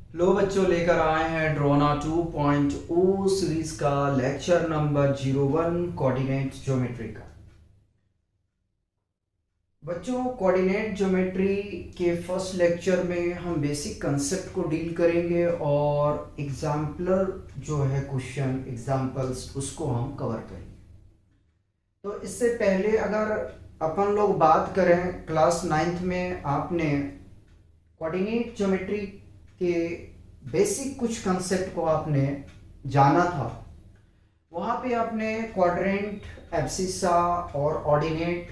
लो बच्चों, लेकर आए हैं ड्रोना 2.0 सीरीज का लेक्चर नंबर 01 कोऑर्डिनेट ज्योमेट्री का। बच्चों, कोऑर्डिनेट ज्योमेट्री के फर्स्ट लेक्चर में हम बेसिक कंसेप्ट को डील करेंगे और एग्जाम्पलर जो है क्वेश्चन एग्जाम्पल्स उसको हम कवर करेंगे। तो इससे पहले अगर अपन लोग बात करें, क्लास 9th में आपने कोऑर्डिनेट ज्योमेट्री के बेसिक कुछ कंसेप्ट को आपने जाना था। वहाँ पे आपने क्वाड्रेंट, एब्सिसा और ऑर्डिनेट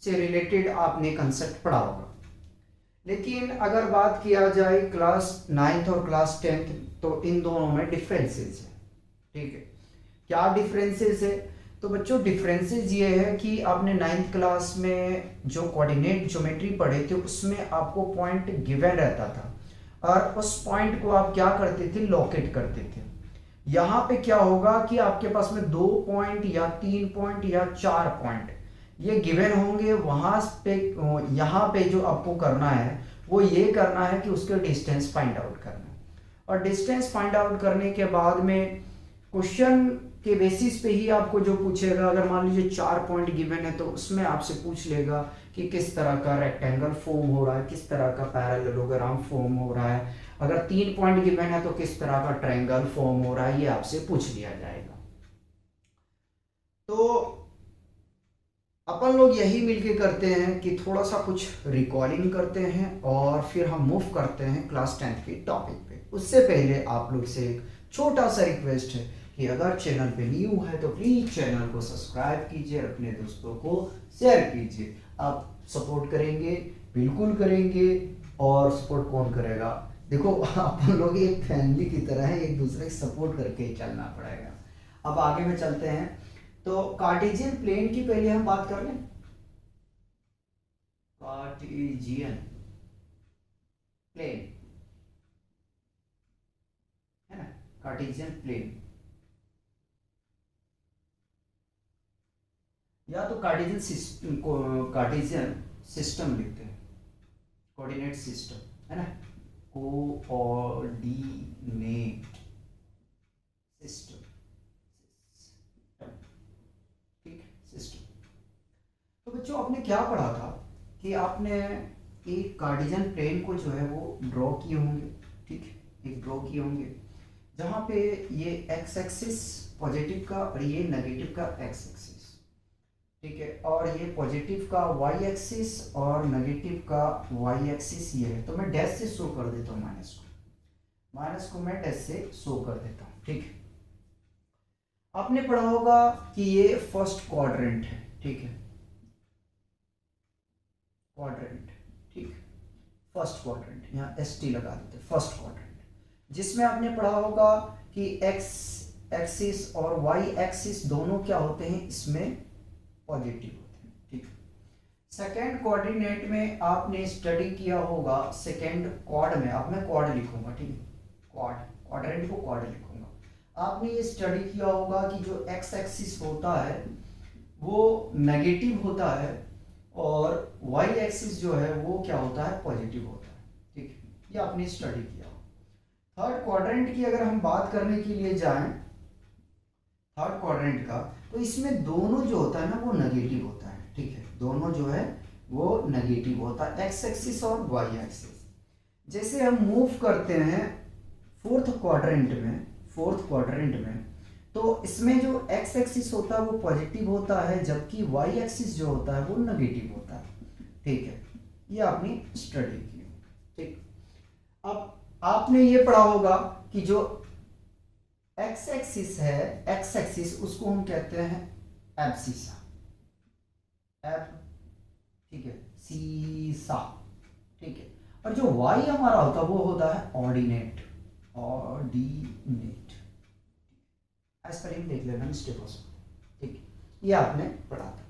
से रिलेटेड आपने कंसेप्ट पढ़ा होगा। लेकिन अगर बात किया जाए क्लास 9th और क्लास 10th, तो इन दोनों में डिफरेंसेस है। ठीक है, क्या डिफरेंसेस है? तो बच्चों, डिफरेंसेस ये है कि आपने 9th क्लास में जो कोऑर्डिनेट ज्योमेट्री पढ़े थे उसमें आपको पॉइंट गिवन रहता था और उस पॉइंट को आप क्या करते थे, लोकेट करते थे। यहाँ पे क्या होगा कि आपके पास में 2 पॉइंट या 3 पॉइंट या 4 पॉइंट ये गिवन होंगे। वहां पे यहाँ पे जो आपको करना है वो ये करना है कि उसके डिस्टेंस फाइंड आउट करना है। और डिस्टेंस फाइंड आउट करने के बाद में क्वेश्चन के बेसिस पे ही आपको जो पूछेगा, अगर मान लीजिए 4 पॉइंट गिवन है तो उसमें आपसे पूछ लेगा कि किस तरह का रेक्टेंगल फॉर्म हो रहा है, किस तरह का पैरेललोग्राम फॉर्म हो रहा है। अगर 3 पॉइंट गिवन है तो किस तरह का ट्रायंगल फॉर्म हो रहा है, ये आपसे पूछ लिया जाएगा। तो अपन लोग यही मिलके करते हैं कि थोड़ा सा कुछ रिकॉलिंग करते हैं और फिर हम मूव करते हैं क्लास 10th के टॉपिक पे। उससे पहले आप लोग से एक छोटा सा रिक्वेस्ट है कि अगर चैनल पे न्यू है तो प्लीज चैनल को सब्सक्राइब कीजिए, अपने दोस्तों को शेयर कीजिए। आप सपोर्ट करेंगे, बिल्कुल करेंगे। और सपोर्ट कौन करेगा? देखो, अपन लोग एक फैमिली की तरह है, एक दूसरे को सपोर्ट करके ही चलना पड़ेगा। अब आगे में चलते हैं। तो कार्टेशियन प्लेन की पहले हम बात कर लें। कार्टेशियन प्लेन है ना, कार्टेशियन प्लेन या तो कार्टेशियन सिस्टम लिखते हैं, कोऑर्डिनेट सिस्टम है ना, कोऑर्डिनेट सिस्टम। ठीक है, सिस्टम। तो बच्चों, आपने क्या पढ़ा था कि आपने एक कार्टेशियन प्लेन को जो है वो ड्रॉ किए होंगे। ठीक है, एक ड्रॉ किए होंगे जहाँ पे ये एक्स एक्सिस पॉजिटिव का और ये नेगेटिव का एक्स एक्सिस। ठीक है, और ये पॉजिटिव का वाई एक्सिस और नेगेटिव का वाई एक्सिस ये है। तो मैं डैश से शो कर देता हूँ, माइनस को मैं डैश से शो कर देता हूँ। ठीक है, आपने पढ़ा होगा कि ये फर्स्ट क्वाड्रेंट है। ठीक है, क्वाड्रेंट। ठीक, फर्स्ट क्वाड्रेंट, यहाँ एस टी लगा देते, फर्स्ट क्वाड्रेंट, जिसमें आपने पढ़ा होगा कि एक्स एक्सिस और वाई एक्सिस दोनों क्या होते हैं, इसमें पॉजिटिव होते हैं। ठीक, सेकेंड कोऑर्डिनेट में आपने स्टडी किया होगा, सेकेंड क्वाड में, अब मैं क्वाड लिखूंगा। ठीक है, क्वाड, क्वाड्रेंट को क्वाड लिखूंगा। आपने ये स्टडी किया होगा कि जो एक्स एक्सिस होता है वो नेगेटिव होता है और वाई एक्सिस जो है वो क्या होता है, पॉजिटिव होता है। ठीक है, ये आपने स्टडी किया। थर्ड क्वाड्रेंट की अगर हम बात करने के लिए जाएं, थर्ड क्वाड्रेंट का, तो इसमें दोनों जो होता है ना वो नेगेटिव होता है। ठीक है, दोनों जो है वो नेगेटिव होता है, एक्स एक्सिस और वाई एक्सिस। जैसे हम मूव करते हैं फोर्थ क्वाड्रेंट में, फोर्थ क्वाड्रेंट में, तो इसमें जो एक्स एक्सिस होता है वो पॉजिटिव होता है, जबकि वाई एक्सिस जो होता है वो नेगेटिव होता है। ठीक है, ये आपने स्टडी की। ठीक, अब आपने ये पढ़ा होगा कि जो एक्स एक्सिस है, एक्स एक्सिस उसको हम कहते हैं एब्सिसा, एब, ठीक है, सीसा। ठीक है, और जो वाई हमारा होता है वो होता है ऑर्डिनेट, ऑर्डिनेट। स्पेलिंग देख लेना, मिस्टेक हो सकती। ठीक, ये आपने पढ़ा था।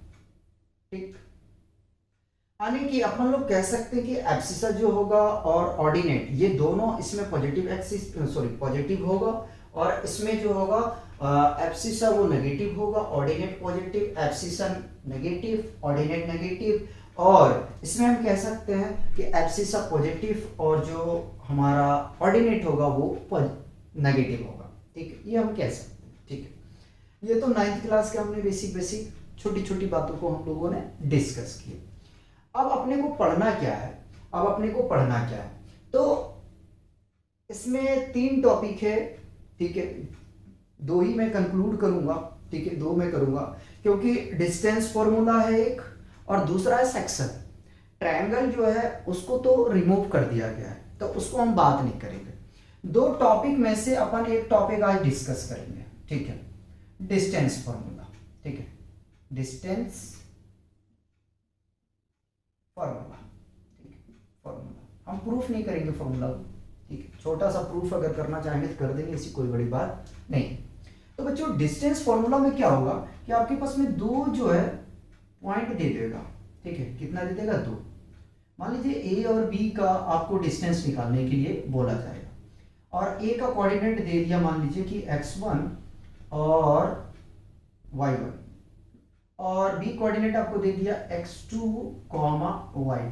ठीक, यानी कि अपन लोग कह सकते हैं कि एब्सिसा जो होगा और ऑर्डिनेट, ये दोनों इसमें पॉजिटिव एक्सिस, सॉरी पॉजिटिव होगा, और इसमें जो होगा एब्सिसा वो नेगेटिव होगा, ordinate positive, abscissa negative, ordinate negative. और इसमें हम कह सकते हैं कि एब्सिस ऑफ पॉजिटिव और जो हमारा ऑर्डिनेट होगा वो नेगेटिव होगा। ठीक है, ये हम कह सकते हैं। ठीक है, ये तो 9th क्लास के हमने बेसिक छोटी छोटी बातों को हम लोगों ने डिस्कस किया। अब अपने को पढ़ना क्या है, तो इसमें 3 टॉपिक है। ठीक है, 2 ही मैं कंक्लूड करूंगा। ठीक है, 2 मैं करूंगा क्योंकि डिस्टेंस फॉर्मूला है एक और दूसरा है सेक्शन। ट्रायंगल जो है उसको तो रिमूव कर दिया गया है, तो उसको हम बात नहीं करेंगे। 2 टॉपिक में से अपन एक टॉपिक आज डिस्कस करेंगे। ठीक है, डिस्टेंस फॉर्मूला। ठीक है, डिस्टेंस फॉर्मूला। ठीक है, फॉर्मूला हम प्रूफ नहीं करेंगे फॉर्मूला। ठीक है, छोटा सा प्रूफ अगर करना चाहेंगे तो कर देंगे, ऐसी कोई बड़ी बात नहीं। तो बच्चों डिस्टेंस फॉर्मूला में क्या होगा कि आपके पास में 2 जो है पॉइंट दे देगा। ठीक है, कितना दे देगा? 2। मान लीजिए ए और बी का आपको डिस्टेंस निकालने के लिए बोला जाएगा और ए का कोऑर्डिनेट दे दिया, मान लीजिए कि x1 और y1, और बी कोऑर्डिनेट आपको दे दिया x2, y2।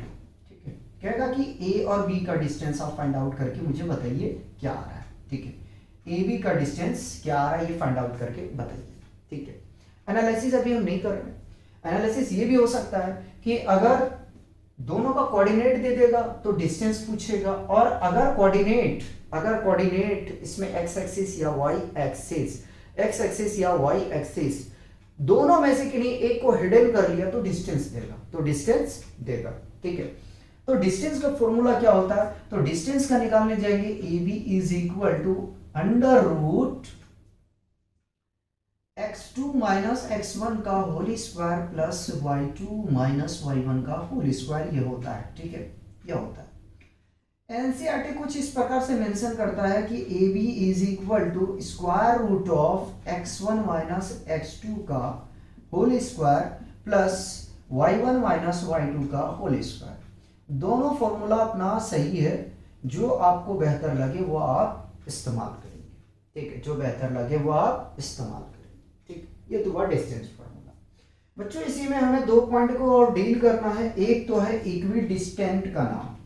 ठीक है, कहेगा कि ए और बी का डिस्टेंस आप फाइंड आउट करके मुझे बताइए क्या आ रहा है। ठीक है, ए बी का डिस्टेंस क्या आ रहा है ये फाइंड आउट करके बताइए। ठीक है, एनालिसिस अभी हम नहीं कर रहे। एनालिसिस ये भी हो सकता है कि अगर दोनों का कोऑर्डिनेट दे देगा तो डिस्टेंस पूछेगा, और अगर कोऑर्डिनेट इसमें एक्स एक्सिस या वाई एक्सिस दोनों में से किन्हीं एक को हिडन कर लिया तो डिस्टेंस देगा। ठीक है, तो डिस्टेंस का फॉर्मूला क्या होता है? तो डिस्टेंस का निकालने जाएंगे A B is equal to under root x2 minus x1 का whole square plus y2 minus y1 का होल स्क्वायर, ये होता है। ठीक है, ये होता है। एनसीईआरटी कुछ इस प्रकार से मेंशन करता है कि A B is equal to square root of x1 minus x2 का whole square plus y1 minus y2 का होल स्क्वायर। दोनों फॉर्मूला अपना सही है, जो आपको बेहतर लगे वो आप इस्तेमाल करेंगे। ठीक है, जो बेहतर लगे वो आप इस्तेमाल करेंगे। ठीक, ये तो हुआ डिस्टेंस फॉर्मूला। बच्चों इसी में हमें 2 पॉइंट को और डील करना है। एक तो है इक्विडिस्टेंट का नाम,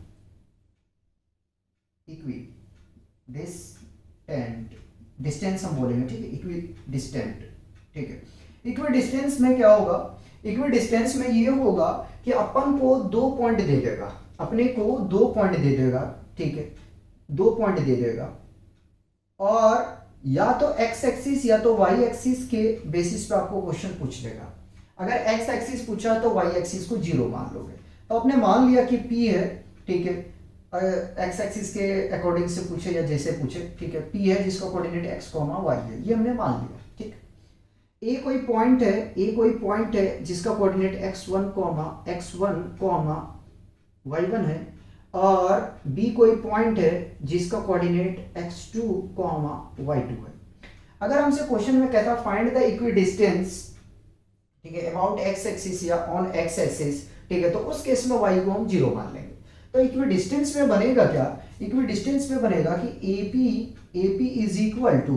डिस्टेंस हम बोलेंगे। ठीक है, इक्विडिस्टेंट। ठीक है, इक्विडिस्टेंस में क्या होगा? इक्विडिस्टेंस में ये होगा कि अपन को 2 पॉइंट दे देगा, अपने को 2 पॉइंट दे देगा। ठीक है, 2 पॉइंट दे देगा, और या तो एक्स एक्सिस या तो वाई एक्सिस के बेसिस पे आपको क्वेश्चन पूछ लेगा। अगर एक्स एक्सिस पूछा तो वाई एक्सिस को 0 मान लोगे। तो आपने मान लिया कि P है। ठीक है, एक्स एक्सिस के अकॉर्डिंग से पूछे या जैसे पूछे। ठीक है, P है जिसका कोऑर्डिनेट x, y है, ये हमने मान लिया। ठीक, ए कोई पॉइंट है जिसका कोऑर्डिनेट x1, y1 है, और b कोई पॉइंट है जिसका कोऑर्डिनेट x2, y2 है। अगर हमसे क्वेश्चन में कहता फाइंड द इक्विडिस्टेंस, ठीक है, अबाउट x एक्सिस या ऑन x एक्सिस, ठीक है, तो उस केस में y को हम 0 मान लेंगे। तो इक्विडिस्टेंस में बनेगा क्या? इक्विडिस्टेंस में बनेगा कि AP is equal to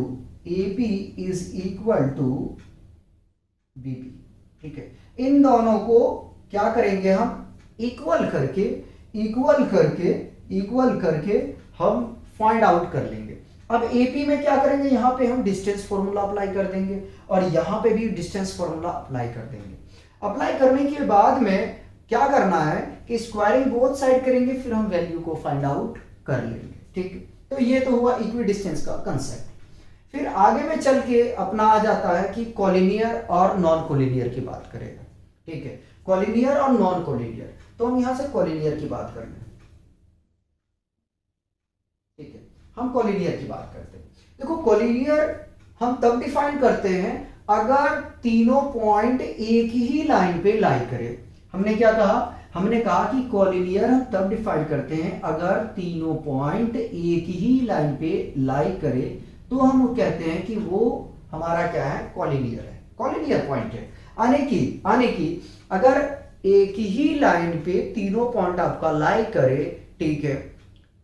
BP। ठीक है, इन दोनों को क्या करेंगे हम? इक्वल करके हम फाइंड आउट कर लेंगे। अब AP में क्या करेंगे? यहां पे हम डिस्टेंस फॉर्मूला अप्लाई कर देंगे और यहां पे भी डिस्टेंस फॉर्मूला अप्लाई कर देंगे। अप्लाई करने के बाद में क्या करना है कि स्क्वायरिंग बोथ साइड करेंगे, फिर हम वैल्यू को फाइंड आउट कर लेंगे। ठीक है, तो ये तो हुआ इक्विडिस्टेंस का कंसेप्ट। फिर आगे में चल के अपना आ जाता है कि कॉलिनियर और नॉन कॉलिनियर की बात करेगा। ठीक है, कॉलिनियर और नॉन कॉलिनियर, तो हम यहां से कॉलिनियर की बात कर लें। ठीक है, हम कॉलिनियर की बात करते हैं। देखो, कॉलिनियर हम तब डिफाइन करते हैं अगर तीनों पॉइंट एक ही लाइन पे लाई करे। हमने क्या कहा? हमने कहा कि कॉलिनियर हम तब डिफाइन करते हैं अगर तीनों पॉइंट एक ही लाइन पे लाई करे, तो हम कहते हैं कि वो हमारा क्या है? कॉलिनियर है, कॉलिनियर पॉइंट है। आने की अगर एक ही लाइन पे तीनों पॉइंट आपका लाई करे, ठीक है,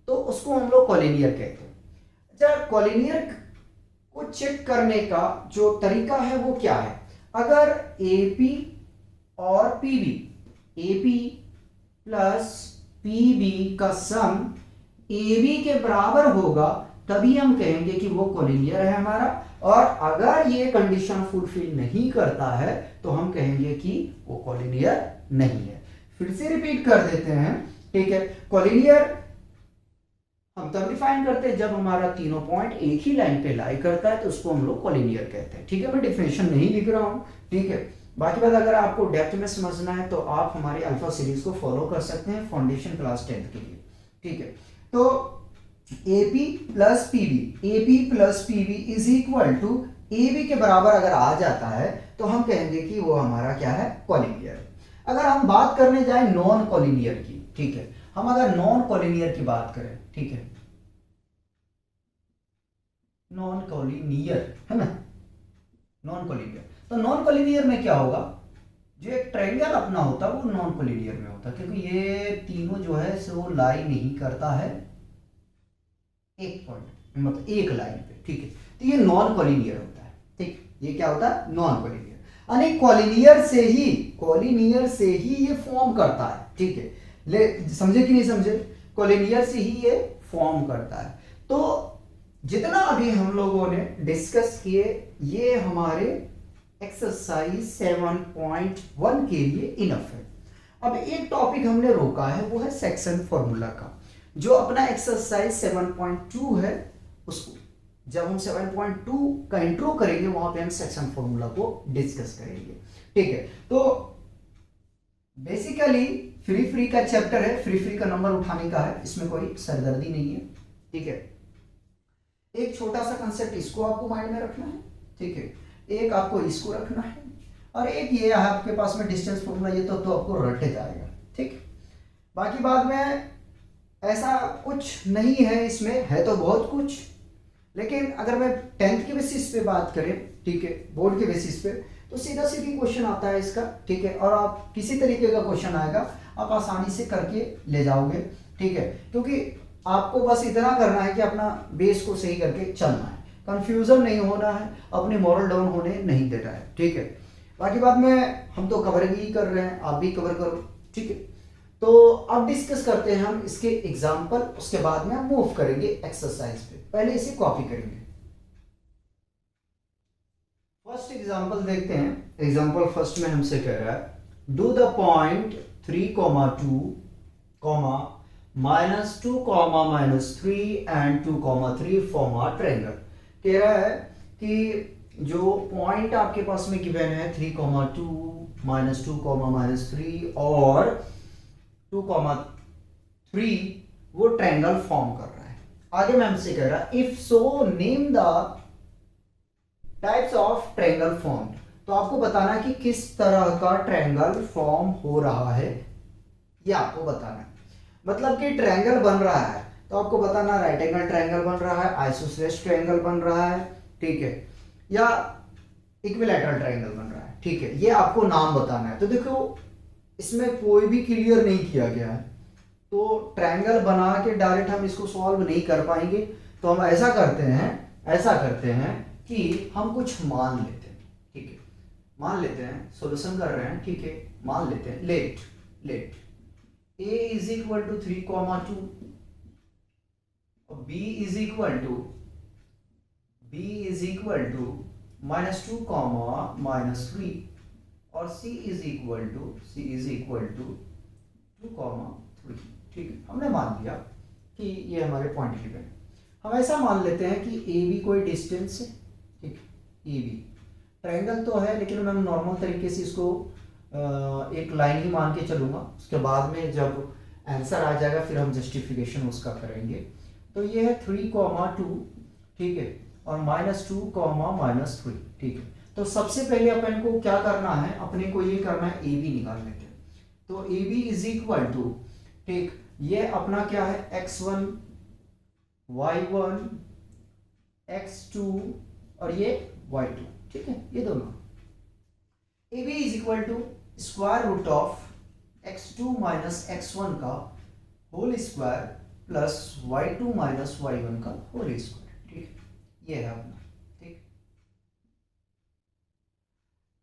तो उसको हम लोग कॉलिनियर कहते हैं। अच्छा, कॉलिनियर को चेक करने का जो तरीका है वो क्या है? अगर AP और PB प्लस पी बी का सम ए बी के बराबर होगा, तभी हम कहेंगे कि वो कोलिनियर है हमारा। और अगर ये कंडीशन फुलफिल नहीं करता है तो हम कहेंगे कि वो कोलिनियर नहीं है। फिर से रिपीट कर देते हैं, ठीक है। कोलिनियर हम तब डिफाइन करते हैं जब हमारा तीनों पॉइंट एक ही लाइन पे लाई करता है, तो उसको हम लोग कोलिनियर कहते हैं, ठीक है। मैं डिफिनेशन नहीं लिख रहा हूं, ठीक है। बाकी बात अगर आपको डेप्थ में समझना है तो आप हमारी अल्फा सीरीज को फॉलो कर सकते हैं फाउंडेशन क्लास 10th के लिए, ठीक है। तो AP plus PB is equal to AB के बराबर अगर आ जाता है तो हम कहेंगे कि वो हमारा क्या है, कोलिनियर। अगर हम बात करने जाए नॉन कोलिनियर की, ठीक है, हम अगर नॉन कोलिनियर की बात करें, ठीक है, नॉन कोलिनियर है ना, नॉन कोलिनियर, तो नॉन कोलिनियर में क्या होगा, जो एक ट्रायंगल अपना होता है वो नॉन कोलिनियर में होता है, क्योंकि ये तीनों जो है सो लाई नहीं करता है एक पॉइंट, मतलब एक लाइन पे, ठीक है। तो ये नॉन कोलिनियर होता है, ठीक। ये क्या होता है, नॉन कोलिनियर। यानी कोलिनियर से ही ये फॉर्म करता है, ठीक है। ले समझे कि नहीं समझे, कोलिनियर से ही ये फॉर्म करता है। तो जितना अभी हम लोगों ने डिस्कस किए ये हमारे एक्सरसाइज 7.1 के लिए इनफ है। अब एक टॉपिक हमने रोका है, वो है सेक्शन फॉर्मूला का। जो अपना एक्सरसाइज 7.2 है, उसको जब हम 7.2 का इंट्रो करेंगे वहां पे हम सेक्शन फॉर्मूला को डिस्कस करेंगे, ठीक है। तो बेसिकली फ्री का चैप्टर है, फ्री का नंबर उठाने का है, इसमें कोई सरदर्दी नहीं है, ठीक है। एक छोटा सा कंसेप्ट इसको आपको माइंड में रखना है, ठीक है। एक आपको इसको रखना है, और एक ये आपके पास में डिस्टेंस फॉर्मूला, ये तो आपको रटे जाएगा, ठीक। बाकी बाद में ऐसा कुछ नहीं है, इसमें है तो बहुत कुछ, लेकिन अगर मैं 10th के बेसिस पे बात करें, ठीक है, बोर्ड के बेसिस पे, तो सीधा सीधी क्वेश्चन आता है इसका, ठीक है। और आप किसी तरीके का क्वेश्चन आएगा आप आसानी से करके ले जाओगे, ठीक है, क्योंकि आपको बस इतना करना है कि अपना बेस को सही करके चलना है, कंफ्यूजन नहीं होना है, अपने मॉरल डाउन होने नहीं देना है, ठीक है। बाकी बाद में हम तो कवर ही कर रहे हैं, आप भी कवर करो, ठीक है। तो अब डिस्कस करते हैं हम इसके एग्जाम्पल, उसके बाद में हम मूव करेंगे एक्सरसाइज पे। पहले इसे कॉपी करेंगे। फर्स्ट एग्जाम्पल देखते हैं। एग्जाम्पल फर्स्ट में हमसे कह रहा है do the point 3,2, -2, -3 and 2,3 form a triangle. कह रहा है कि जो पॉइंट आपके पास में गिवन है 3,2, -2, -3 और 2,3 वो ट्रायंगल फॉर्म कर रहा है। आगे मैं हमसे कह रहा है if so name the types of triangle form. तो आपको बताना है कि किस तरह का ट्रायंगल फॉर्म हो रहा है, ये आपको बताना है। मतलब कि ट्रायंगल बन रहा है तो आपको बताना राइट एंगल ट्रायंगल बन रहा है, आइसोसेलेस ट्रायंगल बन रहा है, ठीक है, या इक्विलैटरल ट्रायंगल बन रहा है, ठीक है। ये आपको नाम बताना है। तो देखो इसमें कोई भी क्लियर नहीं किया गया है, तो ट्रायंगल बना के डायरेक्ट हम इसको सॉल्व नहीं कर पाएंगे। तो हम ऐसा करते हैं कि हम कुछ मान लेते हैं, ठीक है। मान लेते हैं सॉल्यूशन कर रहे हैं, ठीक है। मान लेते हैं let a is equal to 3,2, b is equal to -2, -3 और c इज इक्वल टू 2,3, ठीक है। हमने मान लिया कि ये हमारे पॉइंट गिवन है। हम ऐसा मान लेते हैं कि ए बी कोई डिस्टेंस है, ठीक है। ए बी ट्रायंगल तो है, लेकिन मैं नॉर्मल तरीके से इसको एक लाइन ही मान के चलूंगा। उसके बाद में जब आंसर आ जाएगा फिर हम जस्टिफिकेशन उसका करेंगे। तो ये है 3,2, ठीक है, और -2, -3, ठीक है। तो सबसे पहले अपन को क्या करना है, अपने को ये करना है ए बी निकाल लेते हैं। तो A B is equal to, ठीक, ये अपना क्या है x1, y1, x2 और ये y2, ठीक है। ये दोनों A B is equal to square root of x2 minus x1 का whole square plus y2 minus y1 का होल स्क्वायर, ठीक, ये है अपना, ठीक।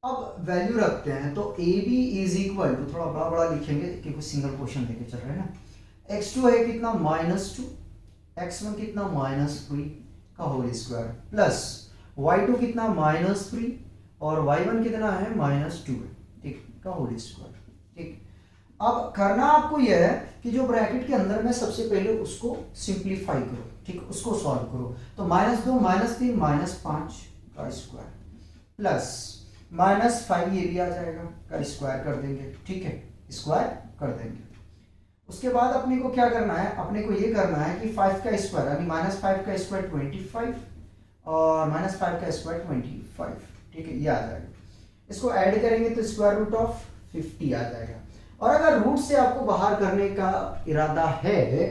अब वैल्यू रखते हैं तो A B is equal to, थोड़ा बड़ा बड़ा लिखेंगे क्योंकि सिंगल क्वेश्चन लेके चल रहे हैं ना। x2 है कितना -2, x1 कितना -3 का होल स्क्वायर प्लस y2 कितना -3 और y1 कितना है -2 है, ठीक, का होल स्क्वायर। ठीक, अब करना आपको यह है कि जो ब्रैकेट के अंदर में सबसे पहले उसको सिंप्लीफाई करो, ठीक, उसको सॉल्व करो। तो -2 -3 -5 का स्क्वायर प्लस -5 ये भी आ जाएगा का स्क्वायर कर देंगे, ठीक है, स्क्वायर कर देंगे। उसके बाद अपने को क्या करना है, अपने को ये करना है कि 5 का स्क्वायर यानी -5 का स्क्वायर 25 और -5 का स्क्वायर 25, ठीक है, ये आ जाएगा। इसको ऐड करेंगे तो स्क्वायर रूट ऑफ 50 आ जाएगा। और अगर रूट से आपको बाहर करने का इरादा है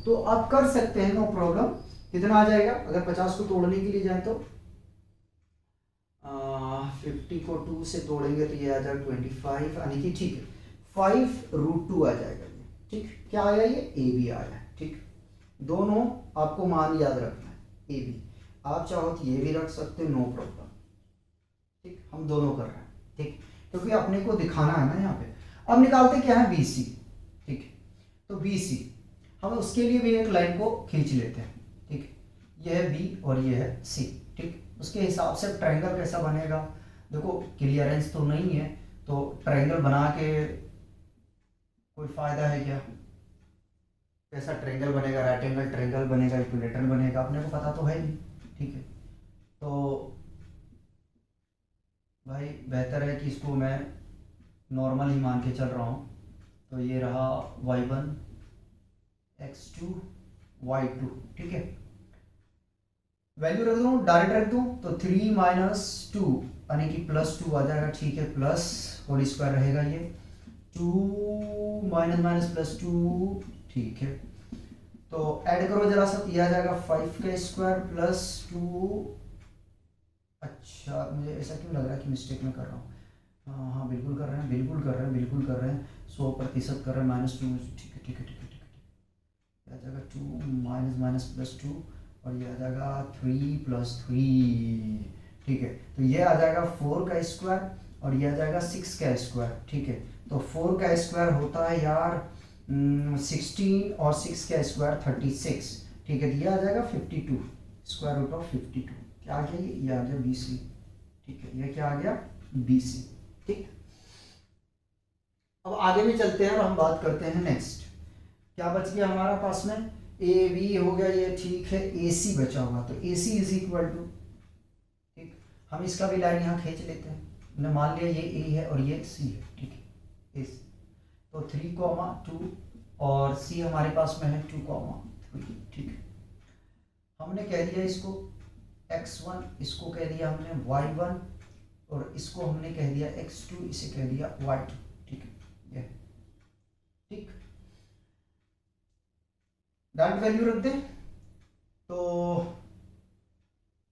तो आप कर सकते हैं, नो प्रॉब्लम। कितना आ जाएगा अगर 50 को तोड़ने के लिए जाए तो 50 को 2 से तोड़ेंगे तो ये आ जाएगा 25, यानी कि ठीक है 5√2 आ जाएगा ये, ठीक। क्या आया, ये ए बी आया, ठीक। दोनों आपको मान याद रखना है, ए बी। आप चाहो तो ये भी रख सकते हो, नो प्रॉब्लम, ठीक। हम दोनों कर रहे हैं, ठीक, क्योंकि अपने को दिखाना है ना यहाँ पे। अब निकालते क्या है, बी सी, ठीक। तो बी सी हम उसके लिए भी एक लाइन को खींच लेते हैं, ठीक। यह है बी और यह है सी, ठीक। उसके हिसाब से ट्रायंगल कैसा बनेगा, देखो क्लियरेंस तो नहीं है तो ट्रायंगल बना के कोई फायदा है क्या। कैसा ट्रायंगल बनेगा, राइट एंगल ट्रायंगल बनेगा, इक्विलेटरल बनेगा, अपने को पता तो है नहीं, ठीक है। तो भाई बेहतर है कि इसको मैं नॉर्मल ही मान के चल रहा हूँ। तो ये रहा y1 x2 y2, ठीक है। वैल्यू रख दूँ, डायरेक्ट रख दूँ तो 3 - 2 यानी कि +2 आ जाएगा, ठीक है, प्लस होल स्क्वायर रहेगा ये 2 -2, ठीक है। तो ऐड करो जरा सा, ये आ जाएगा 5 का स्क्वायर +2। अच्छा, मुझे ऐसा क्यों लग रहा है कि मिस्टेक में कर रहा हूँ। हाँ हाँ, बिल्कुल कर रहे हैं, बिल्कुल कर रहे हैं, बिल्कुल कर रहे हैं, 100% कर रहे हैं, -2, ठीक है ठीक है ठीक है ठीक है। आ जाएगा 2 +2 और ये आ जाएगा 3 + 3, ठीक है। तो ये आ जाएगा 4 का स्क्वायर और ये आ जाएगा 6 का स्क्वायर, ठीक है। तो 4 का स्क्वायर होता है यार 16 और 6 का स्क्वायर 36, ठीक है। तो ये आ जाएगा 52, स्क्वायर रूट ऑफ 52। क्या आ गया, ये आ गया BC, ठीक है। ये क्या आ गया, BC, ठीक। अब आगे भी चलते हैं और हम बात करते हैं नेक्स्ट। क्या बच गया हमारा पास में, ए बी हो गया ये, ठीक है। AC बचा हुआ, तो AC इज इक्वल टू, ठीक, हम इसका भी लाइन यहाँ खींच लेते हैं। हमने मान लिया ये A है और ये C है, ठीक है, AC। तो 3, 2 और C हमारे पास में है 2, 3, ठीक है। हमने कह दिया इसको x1, इसको कह दिया हमने y1 और इसको हमने कह दिया x2, इसे कह दिया y2, ठीक है, ये ठीक। डायरेक्ट वैल्यू रख दे तो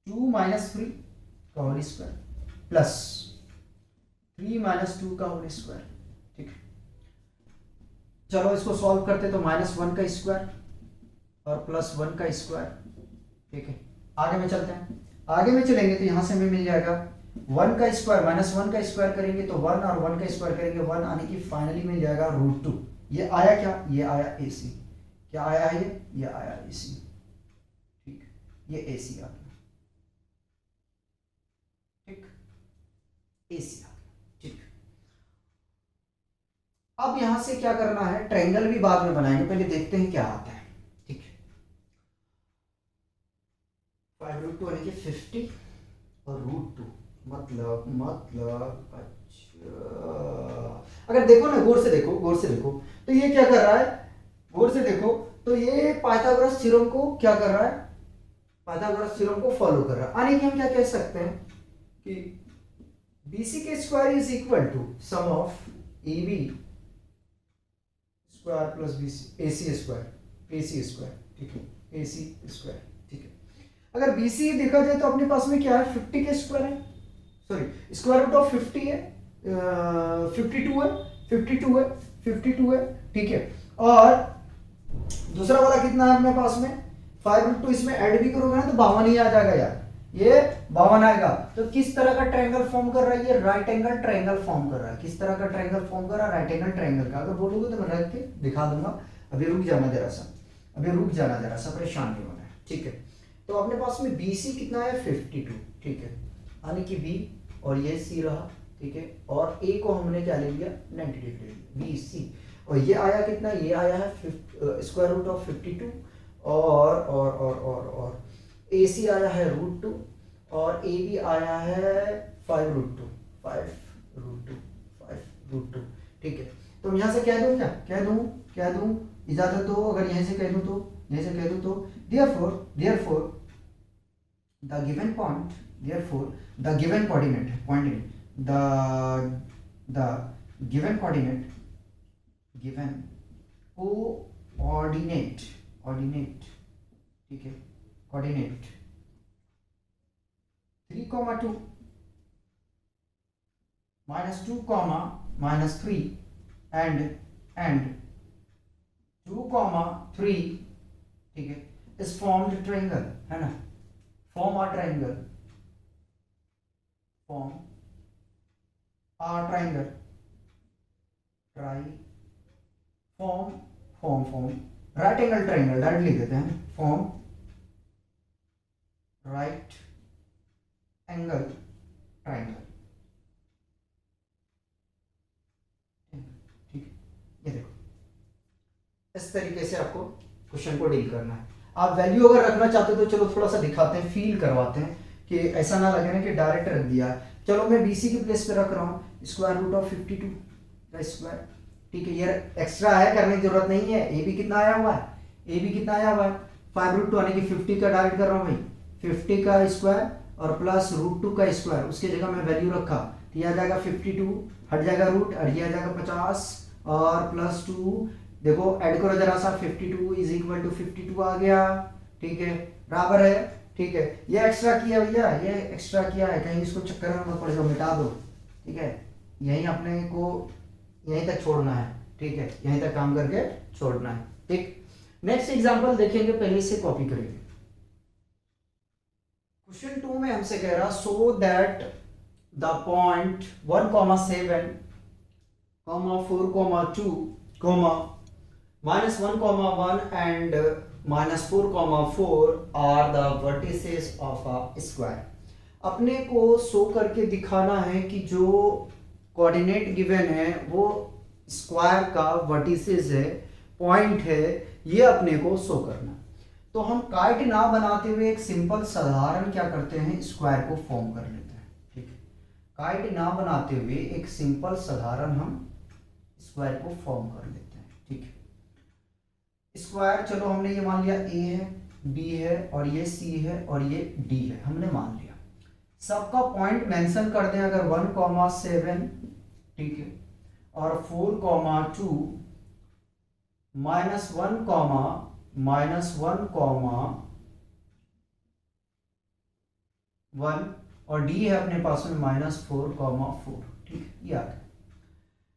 2 - 3 का होल स्क्वायर प्लस 3 - 2 का होल स्क्वायर, ठीक। चलो इसको सॉल्व करते तो -1 का स्क्वायर और +1 का स्क्वायर, ठीक है। आगे में चलते हैं, आगे में चलेंगे तो यहां से हमें मिल जाएगा 1 का स्क्वायर -1 का स्क्वायर करेंगे तो 1 और 1 का स्क्वायर करेंगे 1, आने की फाइनली मिल जाएगा √2। ये आया क्या, ये आया AC। क्या आया है, ये आया AC, ठीक, ये AC आ गया, ठीक, AC आ गया, ठीक। अब यहां से क्या करना है, ट्रायंगल भी बाद में बनाएंगे, पहले देखते हैं क्या आता है, ठीक। 5√2 यानी कि 50 और √2 मतलब अच्छा, अगर देखो ना, गौर से देखो, गौर से देखो, तो ये क्या कर रहा है, गौर से देखो तो ये पाइथागोरस थ्योरम को क्या कर रहा है, पाइथागोरस थ्योरम को फॉलो कर रहा है। यानी कि हम क्या कह सकते हैं कि BC के square is equal to sum of AB square plus BC AC square, ठीक है, AC स्क्वायर, ठीक है। अगर BC देखा जाए तो अपने पास में क्या है, 50 के स्क्वायर है, सॉरी स्क्वायर रूट ऑफ 50 है, 52 है, 52 है, ठीक है। और दूसरा वाला कितना है अपने पास में 5√2, इसमें ऐड भी करोगे ना तो 52 ही आ जाएगा यार, ये 52 आएगा। तो किस तरह का ट्रायंगल फॉर्म कर रहा है ये? राइट एंगल ट्रायंगल फॉर्म कर रहा है। किस तरह का ट्रायंगल फॉर्म कर रहा है? राइट एंगल ट्रायंगल का। अगर बोलोगे तो मैं रख के दिखा दूंगा। अभी रुक जाना जरा सा, अभी रुक जाना जरा सा, परेशान नहीं होना है, ठीक है। तो अपने पास में BC कितना है? 52, ठीक है, यानी कि B और ये C रहा, ठीक है, और A को हमने क्या ले लिया? 90 डिग्री BC। और ये आया कितना? ये आया है स्क्वायर रूट ऑफ 52 और AC आया है √2 और AB आया है 5√2, 5√2, ठीक है। तो यहाँ से कह दूं, क्या कह दूं इजाजत दो, अगर यहीं से कह दूं तो, यहीं से कह दूं तो therefore the given point, therefore the given coordinate, the given coordinate, ठीक है, coordinate 3,2 -2, -3 and 2,3, ठीक है, is formed triangle, है ना? form a triangle form right angle triangle, direct लिख देते हैं, form right angle triangle, ठीक है। ये देखो इस तरीके से आपको क्वेश्चन को डील करना है। आप वैल्यू अगर रखना चाहते हो तो चलो थोड़ा सा दिखाते हैं, फील करवाते हैं कि ऐसा ना लगे ना कि डायरेक्ट रख दिया। चलो मैं BC की प्लेस पे रख रहा हूँ स्क्वायर रूट ऑफ 52 का स्क्वायर, ठीक है। ये एक्स्ट्रा है, करने की जरूरत नहीं है। AB कितना आया हुआ है? AB कितना आया हुआ है? 5√2, यानी कि 50 का डायरेक्ट कर रहा हूँ भाई, 50 का स्क्वायर और प्लस √2 का स्क्वायर, उसकी जगह मैं वैल्यू रखा तो यह आ जाएगा 52, हट जाएगा रूट, और ये आ जाएगा 50 और प्लस 2, देखो ऐड करो जरा सा, 52 इज इक्वल टू 52 आ गया, ठीक है, बराबर है, ठीक है। ये एक्स्ट्रा किया भैया, ये एक्स्ट्रा किया है, कहीं इसको चक्कर में मत पड़ जाओ, मिटा दो, ठीक है। यहीं अपने को यहीं तक छोड़ना है, ठीक है, यहीं तक काम करके छोड़ना है, ठीक। नेक्स्ट एग्जांपल देखेंगे, पहले से कॉपी करेंगे। क्वेश्चन 2 में हमसे कह रहा so that the point 1,7, -4,2, -1,1 and -4,4 are the vertices of a square। अपने को शो करके दिखाना है कि जो कोऑर्डिनेट गिवन है वो स्क्वायर का वर्टिसेस है, पॉइंट है, ये अपने को शो करना। तो हम काइट ना बनाते हुए एक सिंपल साधारण क्या करते हैं, स्क्वायर को फॉर्म कर लेते हैं, ठीक है। काइट ना बनाते हुए एक सिंपल साधारण हम स्क्वायर को फॉर्म कर लेते हैं, ठीक है। स्क्वायर चलो हमने ये मान लिया A है, B है और ये C है और ये D है, हमने मान लिया। सबका पॉइंट मेंशन कर दें, अगर 1,7, ठीक है, और 4,2, -1,1 और D है अपने पास में -4,4, ठीक है, ये आ गया।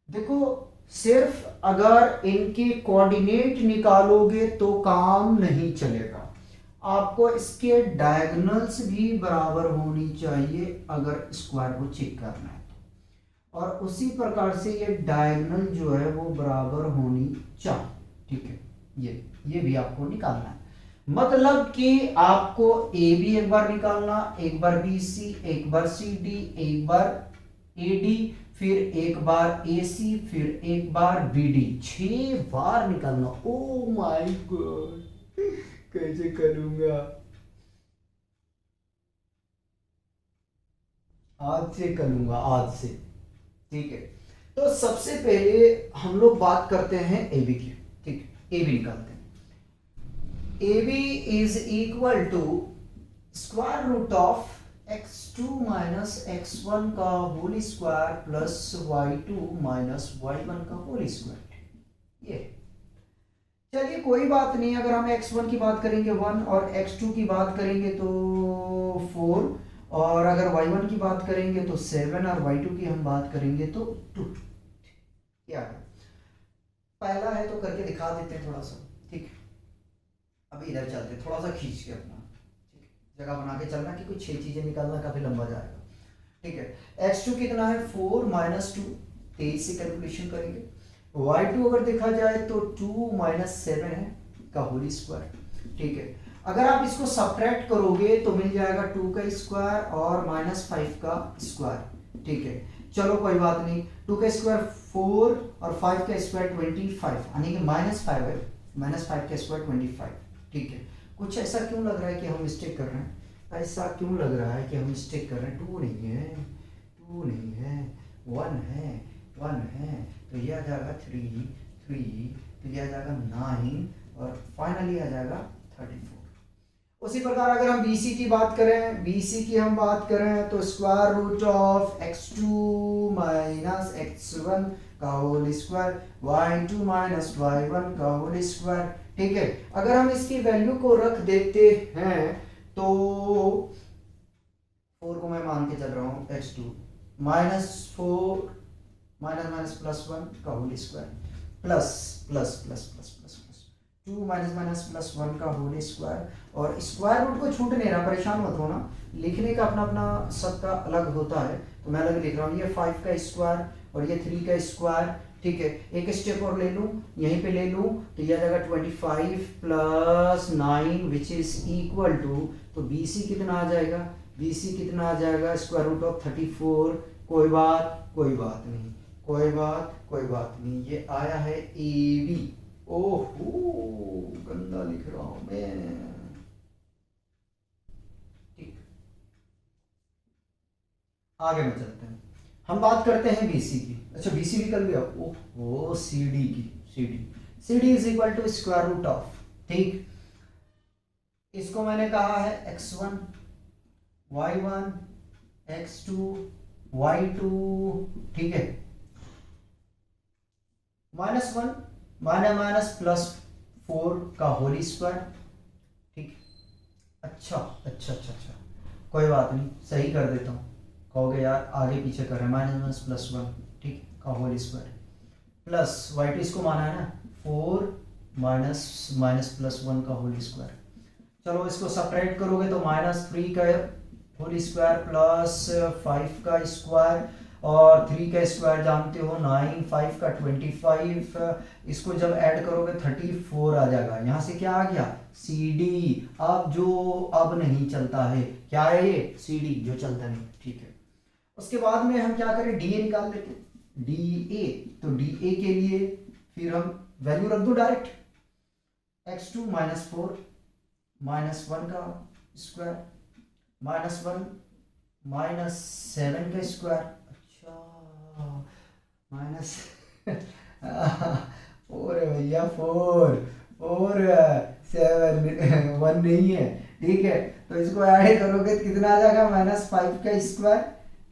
देखो सिर्फ अगर इनके कोऑर्डिनेट निकालोगे तो काम नहीं चलेगा, आपको इसके डायगोनल्स भी बराबर होनी चाहिए अगर स्क्वायर को चेक करना है तो, और उसी प्रकार से ये डायगोनल जो है वो बराबर होनी चाहिए, ठीक है। ये भी आपको निकालना है, मतलब कि आपको ए बी एक बार निकालना, एक बार BC, एक बार CD, एक बार AD, फिर एक बार AC, फिर एक बार BD, 6 बार निकालना। ओ माय गॉड, कैसे करूंगा? आज से करूंगा, आज से, ठीक है। तो सबसे पहले हम लोग बात करते हैं AB की, ठीक है, AB निकालते हैं। AB is equal to square root of x2 minus x1 का whole square plus y2 minus y1 का होल स्क्वायर। ये चलिए कोई बात नहीं, अगर हम x1 की बात करेंगे 1 और x2 की बात करेंगे तो 4, और अगर y1 की बात करेंगे तो 7 और y2 की हम बात करेंगे तो 2। क्या है पहला है तो करके दिखा देते हैं थोड़ा सा, ठीक है। अभी इधर चलते हैं, थोड़ा सा खींच के अपना, ठीक है, जगह बना के चलना कि कुछ 6 चीजें निकालना काफी लंबा जाएगा। ठीक है, x2 कितना है 4 माइनस 2, 23 से कैलकुलेशन करेंगे। y2 अगर देखा जाए तो 2 माइनस 7 है का होल स्क्वायर। ठीक है, अगर आप इसको सब्ट्रैक्ट करोगे तो मिल जाएगा 2 का स्क्वायर और माइनस 5 का स्क्वायर। ठीक है, चलो कोई बात नहीं, 2 का स्क्वायर 4 और 5 का स्क्वायर 25, यानी कि माइनस 5 है, माइनस 5 का स्क्वायर 25। ठीक है, कुछ ऐसा क्यों लग रहा है कि हम मिस्टेक कर रहे हैं, ऐसा क्यों लग रहा है कि हम मिस्टेक कर रहे हैं, 2 नहीं है, 2 नहीं है, 1 है, 1 है, तो ये आ जाएगा 3, 3, तो ये आ जाएगा 9 और फाइनली आ जाएगा 34। उसी प्रकार अगर हम BC की बात करें, BC की हम बात करें तो square root of x2 minus x1 का whole square, y2 minus y1 का होल स्क्वायर। ठीक है, अगर हम इसकी वैल्यू को रख देते हैं तो 4 को मैं मान के चल रहा हूँ x2 minus 4 minus minus plus 1 का whole square plus plus plus plus plus plus 2 minus minus plus 1 का होल स्क्वायर, और स्क्वायर रूट को छूट नहीं रहा, परेशान मत होना, लिखने का अपना अपना सबका अलग होता है, तो मैं अलग लिख रहा हूँ, ये 5 का स्क्वायर और ये 3 का स्क्वायर। ठीक है, एक स्टेप और ले लूँ, यहीं पे ले लूँ तो यह आ जाएगा 25 plus 9 which is equal to, तो BC कितना आ जाएगा, BC कितना आ जाएगा स्क्वायर रूट ऑफ 34। कोई बात नहीं, कोई बात नहीं, ये आया है AB। ओहो गंदा लिख रहा हूं मैं। ठीक, आगे में चलते हैं, हम बात करते हैं BC की। अच्छा BC निकल गया, ओहो CD की, CD is equal to square root of, ठीक, इसको मैंने कहा है x1 y1 x2 y2। ठीक है, -1 माइनस माइनस प्लस 4 का होल स्क्वायर। ठीक, अच्छा, कोई बात नहीं, सही कर देता हूँ, कहोगे यार आगे पीछे कर रहे हैं, माइनस माइनस प्लस 1, ठीक, का होल स्क्वायर प्लस y2 इसको माना है ना 4 माइनस माइनस प्लस 1 का होल स्क्वायर। चलो इसको सब्ट्रैक्ट करोगे तो -3 का होल स्क्वायर प्लस 5 का स्क्वायर और 3 का स्क्वायर जानते हो 9, 5 का 25, इसको जब ऐड करोगे 34 आ जाएगा। यहाँ से क्या आ गया CD, अब जो अब नहीं चलता है, क्या है ये CD जो चलता नहीं। ठीक है, उसके बाद में हम क्या करें, DA निकाल लेते हैं, DA, तो DA के लिए फिर हम वैल्यू रख दो डायरेक्ट, x2 माइनस 4 माइनस 1 का स्क्वायर माइनस 1 माइनस 7 का स्क्वायर, अच्छा माइनस 4 है भैया, 4 7 1 नहीं है। ठीक है, तो इसको ऐड करोगे तो कितना आ जाएगा -5 का स्क्वायर।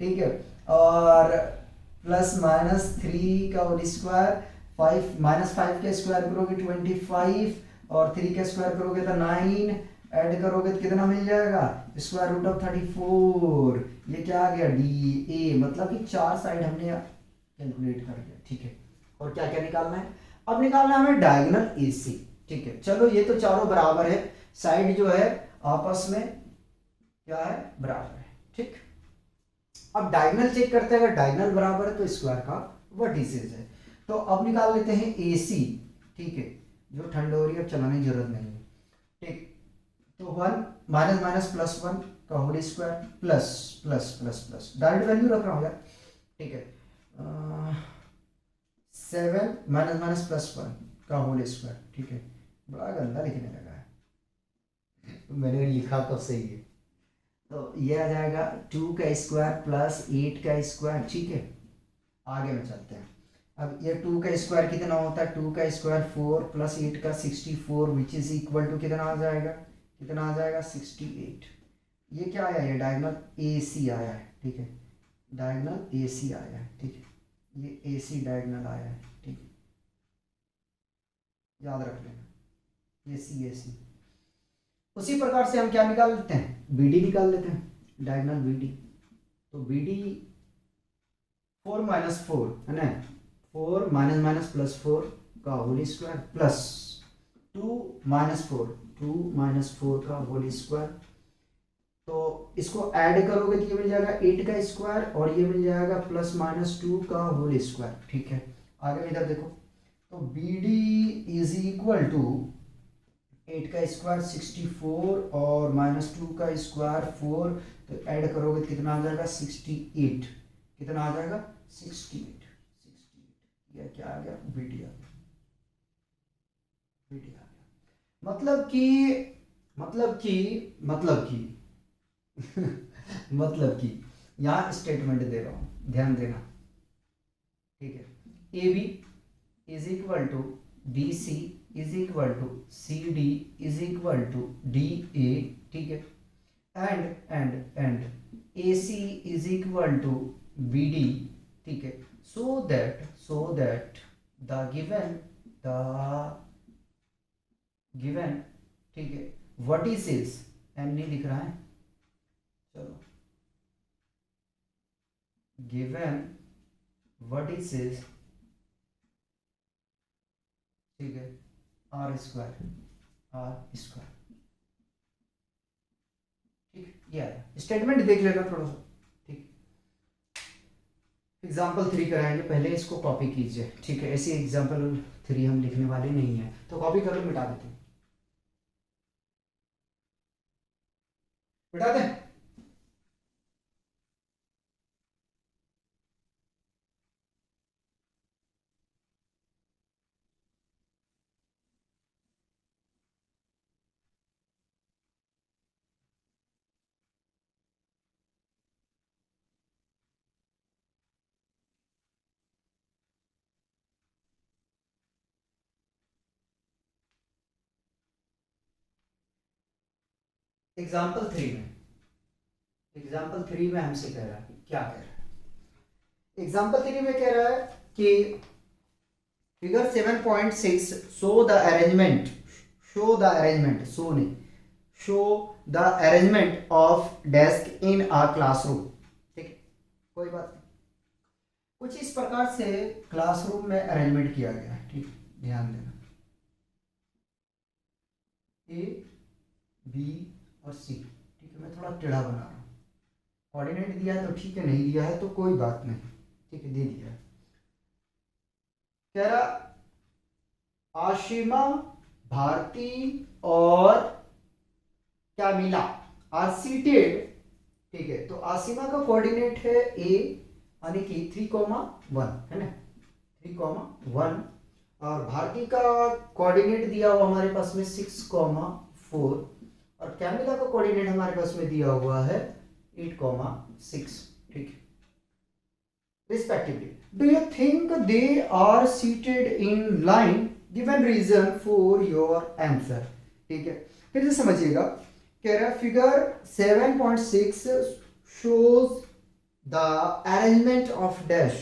ठीक है, और प्लस -3 का होल स्क्वायर, 5 का स्क्वायर करोगे 25 और 3 का स्क्वायर करोगे तो 9, ऐड करोगे तो कितना मिल जाएगा स्क्वायर रूट ऑफ 34। ये क्या आ गया DA, मतलब कि 4 साइड हमने कैलकुलेट कर लिया। ठीक है, और क्या क्या निकालना है, अब निकालना है हमें डायगोनल AC। ठीक है, चलो ये तो चारों बराबर है, साइड जो है आपस में क्या है बराबर है। ठीक, अब डायगोनल चेक करते हैं, अगर डायगोनल बराबर है तो स्क्वायर का वर्टिसेस है। तो अब निकाल लेते हैं AC। ठीक है, जो ठंड हो रही है अब चलाने की जरूरत नहीं है। ठीक, तो 1 माइनस माइनस प्लस 1 का whole square plus plus plus plus, direct value रख रहा हूँ यार। ठीक है, 7 माइनस माइनस प्लस 1 का होल स्क्वायर। ठीक है, बड़ा गंदा लिखने लगा है, मैंने लिखा तो सही है, तो ये आ जाएगा 2 का स्क्वायर प्लस 8 का स्क्वायर। ठीक है, आगे में चलते हैं, अब ये 2 का स्क्वायर कितना होता है, 2 का स्क्वायर 4 प्लस 8 का 64 विच इज इक्वल टू कितना आ जाएगा, 68। ये क्या आया, ये डायगोनल AC आया है। ठीक है, डायगोनल AC आया है। ठीक है, ये AC डायगोनल आया है। ठीक है, याद रख लेना AC। उसी प्रकार से हम क्या निकाल लेते हैं, BD निकाल लेते हैं, डायगोनल BD। तो BD 4 माइनस 4 है ना, 4 माइनस माइनस प्लस 4 का होल स्क्वायर प्लस 2 माइनस 4 का होल स्क्वायर इसको ऐड करोगे तो ये मिल जाएगा 8 का स्क्वायर और ये मिल जाएगा प्लस माइनस 2 का होल स्क्वायर। ठीक है, आगे इधर देखो, तो B D is equal to 8 का स्क्वायर 64 और माइनस 2 का स्क्वायर 4, तो ऐड करोगे तो कितना आ जाएगा 68। कितना आ जाएगा 68। 68 ये क्या आ गया, बी डी आ गया, बी डी आ गया। मतलब कि मतलब कि यहाँ स्टेटमेंट दे रहा हूं, ध्यान देना। ठीक है, A B is equal to B C is equal to C D is equal to D A. ठीक है, and A C is equal to B D. ठीक है, सो दैट द गिवन ठीक है व्हाट इज एन नहीं दिख रहा है, चलो गिवन व्हाट इज ठीक है आर स्क्वायर ठीक, ये आया। स्टेटमेंट देख लेना थोड़ा सा। ठीक, एग्जाम्पल 3 कराएंगे, पहले इसको कॉपी कीजिए। ठीक है, ऐसे एग्जाम्पल 3 हम लिखने वाले नहीं है, तो कॉपी कर लो, मिटा देते हैं, मिटा दें। एग्जाम्पल थ्री में हमसे कह रहा है, क्या कह रहा है एग्जाम्पल 3 में, कह रहा है कि figure 7.6 show the arrangement of desk in a classroom. ठीक है, कोई बात नहीं, कुछ इस प्रकार से क्लासरूम में अरेंजमेंट किया गया है। ठीक, ध्यान देना, ए बी और सी। ठीक है, मैं थोड़ा टेढ़ा बना रहा हूँ, कोऑर्डिनेट दिया है तो ठीक है, नहीं दिया है तो कोई बात नहीं। ठीक है, दे दिया है। कह रहा आशिमा, भारती और क्या मिला आर सीटेड। ठीक है, तो आशिमा का कोऑर्डिनेट है ए यानी कि 3,1 है ना, 3,1, और भारती का कोऑर्डिनेट दिया हुआ हमारे पास में 6,4, और कैमिला का कोऑर्डिनेट हमारे पास में दिया हुआ है 8,6। ठीक, respectively. Do you think they are seated in line? Given reason for your answer. ठीक है, फिर से समझिएगा, कह रहा है figure 7.6 shows the arrangement of dash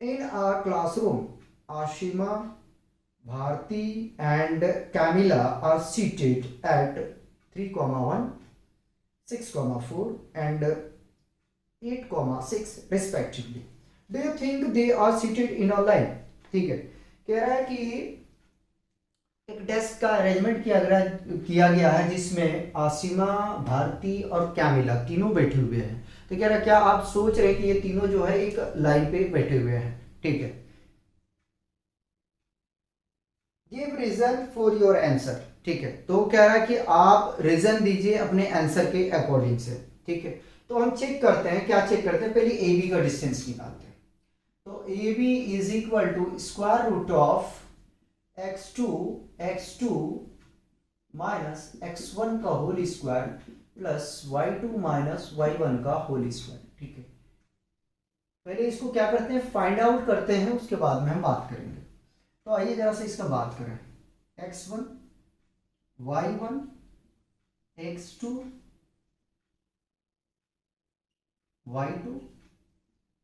in a classroom. Ashima, Bharti and Camilla are seated at 3,1, 6,4 and 8,6 respectively. Do you think they are seated in a line? ठीक है, कह रहा है कि एक डेस्क का अरेंजमेंट किया गया है जिसमें आसिमा, भारती और कैमिला तीनों बैठे हुए हैं। तो कह रहा है क्या आप सोच रहे हैं कि ये तीनों जो है एक लाइन पे बैठे हुए हैं। ठीक है, give reason for your answer. ठीक है, तो कह रहा है कि आप रीजन दीजिए अपने आंसर के अकॉर्डिंग से। ठीक है, तो हम चेक करते हैं, क्या चेक करते हैं, पहले ए बी का डिस्टेंस निकालते हैं। तो A B is equal to square root of x2 minus x1 का whole square plus y2 minus y1 का होल स्क्वायर। ठीक है, पहले इसको क्या करते हैं, फाइंड आउट करते हैं, उसके बाद में हम बात करेंगे। तो आइए जरा से इसका बात करें, x1 y1 x2 y2।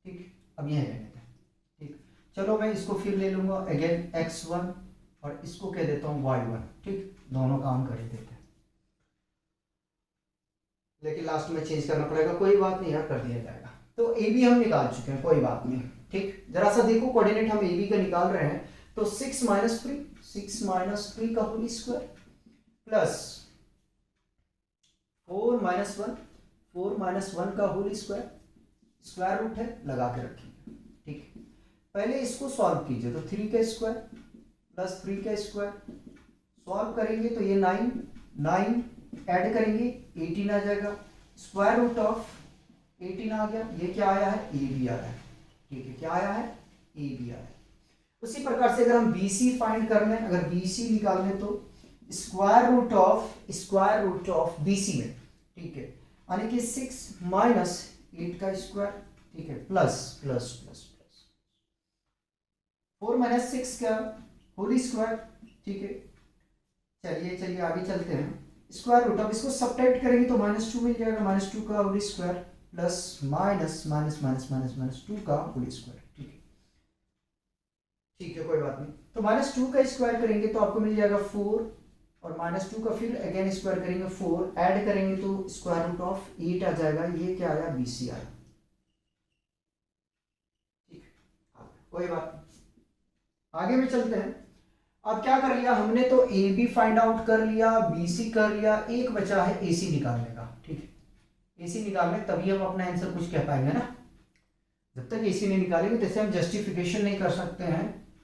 ठीक, अब यह रहने दें। ठीक, चलो मैं इसको फिर ले लूंगा अगेन x1 और इसको कह देता हूं y1। ठीक, दोनों काम कर ही देते हैं, लेकिन लास्ट में चेंज करना पड़ेगा, कोई बात नहीं यार, कर दिया जाएगा। तो ए बी हम निकाल चुके हैं, कोई बात नहीं। ठीक, जरा सा देखो कोऑर्डिनेट हम ए बी का निकाल रहे हैं, तो 6 माइनस 3 का whole square plus 4 minus 1 4 minus 1 का होल स्क्वायर, स्क्वायर रूट है लगा के रखिए, ठीक है। पहले इसको सॉल्व कीजिए, तो 3 का स्क्वायर प्लस 3 का स्क्वायर सॉल्व करेंगे तो ये 9 ऐड करेंगे 18 आ जाएगा, स्क्वायर रूट ऑफ 18 आ गया, ये क्या आया है, ए बी आया है, ठीक है। क्या आया है, ए बी आया है। उसी प्रकार से अगर हम बी सी फाइंड कर लें, अगर बी सी निकाल लें तो square root of B C में, ठीक है, यानी कि 6 माइनस 8 का स्क्वायर, ठीक है, plus plus plus plus 4 minus 6 का होल स्क्वायर, ठीक है। चलिए आगे चलते हैं। स्क्वायर रूट, अब इसको सब्ट्रैक्ट करेंगे तो -2 मिल जाएगा, -2 का whole square plus minus minus minus minus minus 2 का होल स्क्वायर, ठीक है, ठीक है, कोई बात नहीं। तो -2 का स्क्वायर करेंगे तो आपको मिल जाएगा 4, और -2 का फिर अगेन स्क्वायर करेंगे 4, ऐड करेंगे तो स्क्वायर रूट ऑफ 8 आ जाएगा, ये क्या आया, BC आया, ठीक है, कोई बात नहीं। आगे में चलते हैं। अब क्या कर लिया हमने, तो AB फाइंड आउट कर लिया, BC कर लिया, एक बचा है AC निकालने का, ठीक है। AC निकालने तभी हम अपना आंसर कुछ कह पाएंगे ना, जब तक AC नहीं निकालेंगे तैसे हम जस्टिफिकेशन नहीं कर सकते हैं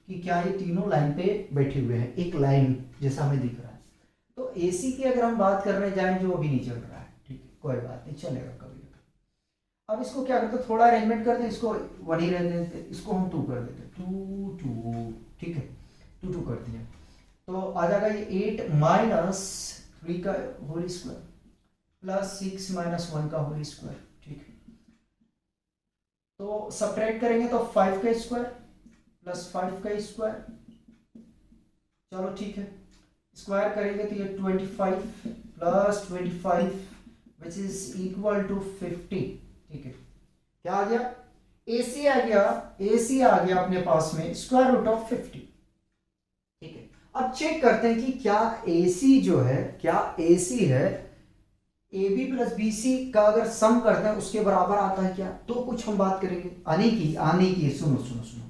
कि क्या ये तीनों लाइन पे बैठे हुए हैं, एक लाइन जैसा हमें दिख रहा है। तो AC की अगर हम बात करने जाएं जो अभी नहीं चल रहा है, ठीक है, कोई बात नहीं, चलेगा कभी। अब इसको क्या करते, थोड़ा अरेंजमेंट करते हैं, इसको 1 ही रहने देते, इसको हम 2 कर देते, 2 2, ठीक है, 2 2 कर दिया तो आ जाएगा ये 8 माइनस 3 का होल स्क्वायर प्लस 6 माइनस 1 का होल स्क्वायर, ठीक है। तो सब्ट्रैक्ट करेंगे तो 5 का स्क्वायर प्लस 5 का स्क्वायर, चलो ठीक है, स्क्वायर करेंगे तो ये 25 plus 25 which is equal to 50, ठीक है। क्या आ गया, AC आ गया, AC आ गया अपने पास में स्क्वायर रूट ऑफ 50, ठीक है। अब चेक करते हैं कि क्या AC जो है, क्या AC है AB प्लस BC का अगर सम करते हैं उसके बराबर आता है क्या, तो कुछ हम बात करेंगे आने की सुनो सुनो सुनो,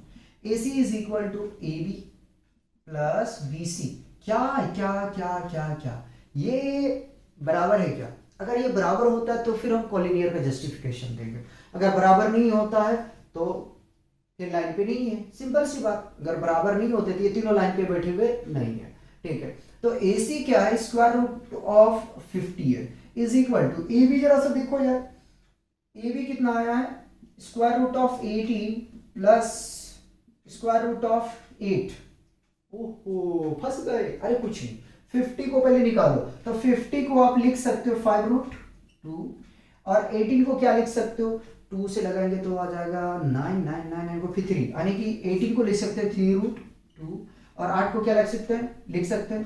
AC is equal to AB plus BC, क्या क्या क्या क्या क्या ये बराबर है क्या, अगर ये बराबर होता है तो फिर हम कॉलिनियर का जस्टिफिकेशन देंगे, अगर बराबर नहीं होता है तो फिर लाइन पे नहीं है, सिंपल सी बात, अगर बराबर नहीं होते तो ये तीनों लाइन पे बैठे हुए नहीं है, ठीक है। तो AC क्या है, स्क्वायर रूट ऑफ 50 है, इज इक्वल टू AB, जरा सा देखो यार, AB कितना आया है, square root of 18 plus square root of 8, ओहो फंस गए, अरे कुछ नहीं, 50 को पहले निकालो, तो 50 को आप लिख सकते हो 5 रूट 2, और 18 को क्या लिख सकते हो, 2 से लगाएंगे तो आ जाएगा 9 9 9 9 को फिर 3, यानी कि 18 को लिख सकते हैं 3 रूट 2, और 8 को क्या लिख सकते हैं, लिख सकते हैं,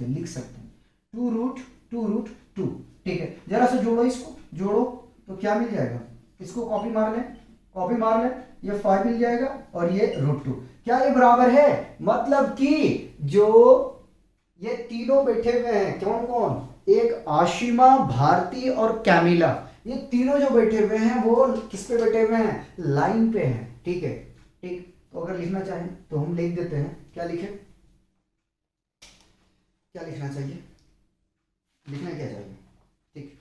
लिख सकते हैं 2 रूट 2, ठीक है। जरा सा जोड़ो, इसको जोड़ो तो क्या मिल जाएगा, इसको कॉपी मार लें, ये 5 मिल जाएगा और ये रूट 2, क्या ये बराबर है, मतलब कि जो ये तीनों बैठे हुए हैं, कौन कौन, एक आशिमा, भारती और कैमिला, ये तीनों जो बैठे हुए हैं वो किस पे बैठे हुए हैं, लाइन पे हैं, ठीक है, ठीक। तो अगर लिखना चाहें तो हम लिख देते हैं, क्या लिखें, क्या लिखना चाहिए, लिखना क्या चाहिए, ठीक,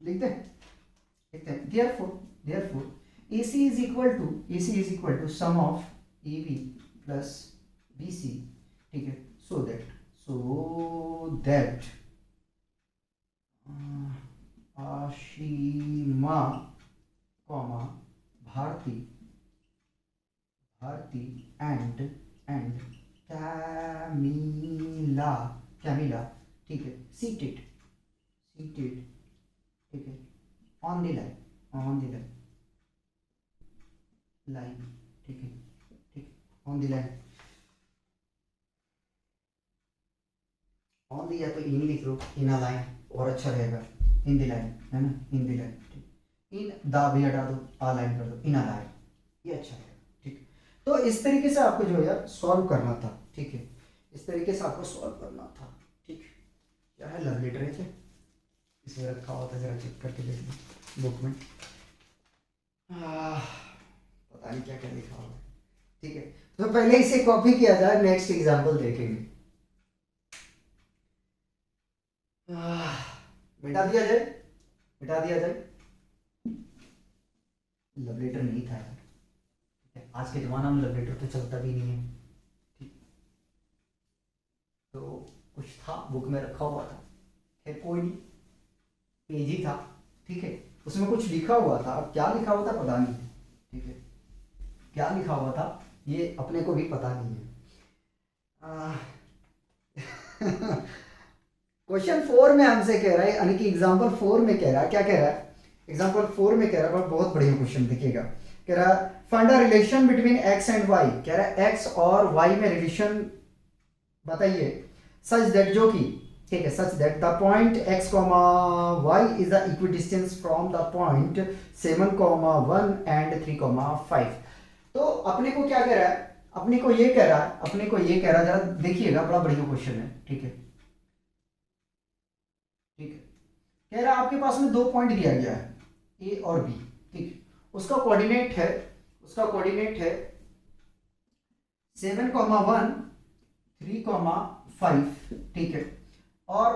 लिखते हैं therefore AC is equal to sum of AB plus BC, ठीक है, so that Ashima comma Bharti and Camila, ठीक है, seated, ठीक है, ऑन द लाइन, ठीक है, on the line, on the या तो इन लिख लो, इन अ लाइन और अच्छा रहेगा, इन द लाइन है ना, इन द लाइन, ठीक, इन द भी हटा दो, आ लाइन कर दो, इन अ लाइन, ये अच्छा रहेगा, ठीक। तो इस तरीके से आपको जो है यार सॉल्व करना था, ठीक है, इस तरीके से आपको सॉल्व करना था, ठीक। क्या है, लव लेटर है, इसमें रखा हुआ था, जरा चेक करके देख लो बुक में, पता नहीं क्या क्या लिखा होगा, ठीक है। तो पहले इसे कॉपी किया जाए, नेक्स्ट एग्जांपल देखेंगे, मिटा दिया जाए, हटा दिया जाए। लव लेटर नहीं था यार, ठीक है, आज के ज़माना में लव लेटर तो चलता भी नहीं है, ठीक। तो कुछ था बुक में रखा हुआ था, खैर कोई नहीं, पेज ही था, ठीक है, उसमें कुछ लिखा हुआ था, अब क्या लिखा हुआ था पता नहीं, ठीक है, क्या लिखा हुआ था ये अपने को भी पता नहीं है। क्वेश्चन 4 में हमसे कह रहा है, यानी कि एग्जाम्पल 4 में कह रहा है, क्या कह रहा है, एग्जाम्पल 4 में कह रहा है, बहुत बढ़िया क्वेश्चन देखिएगा, कह रहा है find a relation between X and Y, कह रहा है एक्स और वाई में रिलेशन बताइए, सच दैट, जो कि, ठीक है, such that the point x, y is the equidistance from the point 7, 1 and 3, 5। तो अपने को क्या कह रहा है, अपने को ये कह रहा है, अपने को ये कह रहा है, जरा देखिएगा, बड़ा बढ़िया क्वेश्चन है, ठीक है, ठीक है, कह रहा है आपके पास में 2 पॉइंट दिया गया है ए और बी, ठीक है, उसका कोऑर्डिनेट है, उसका कोऑर्डिनेट है 7, 1, 3, 5, ठीक है, और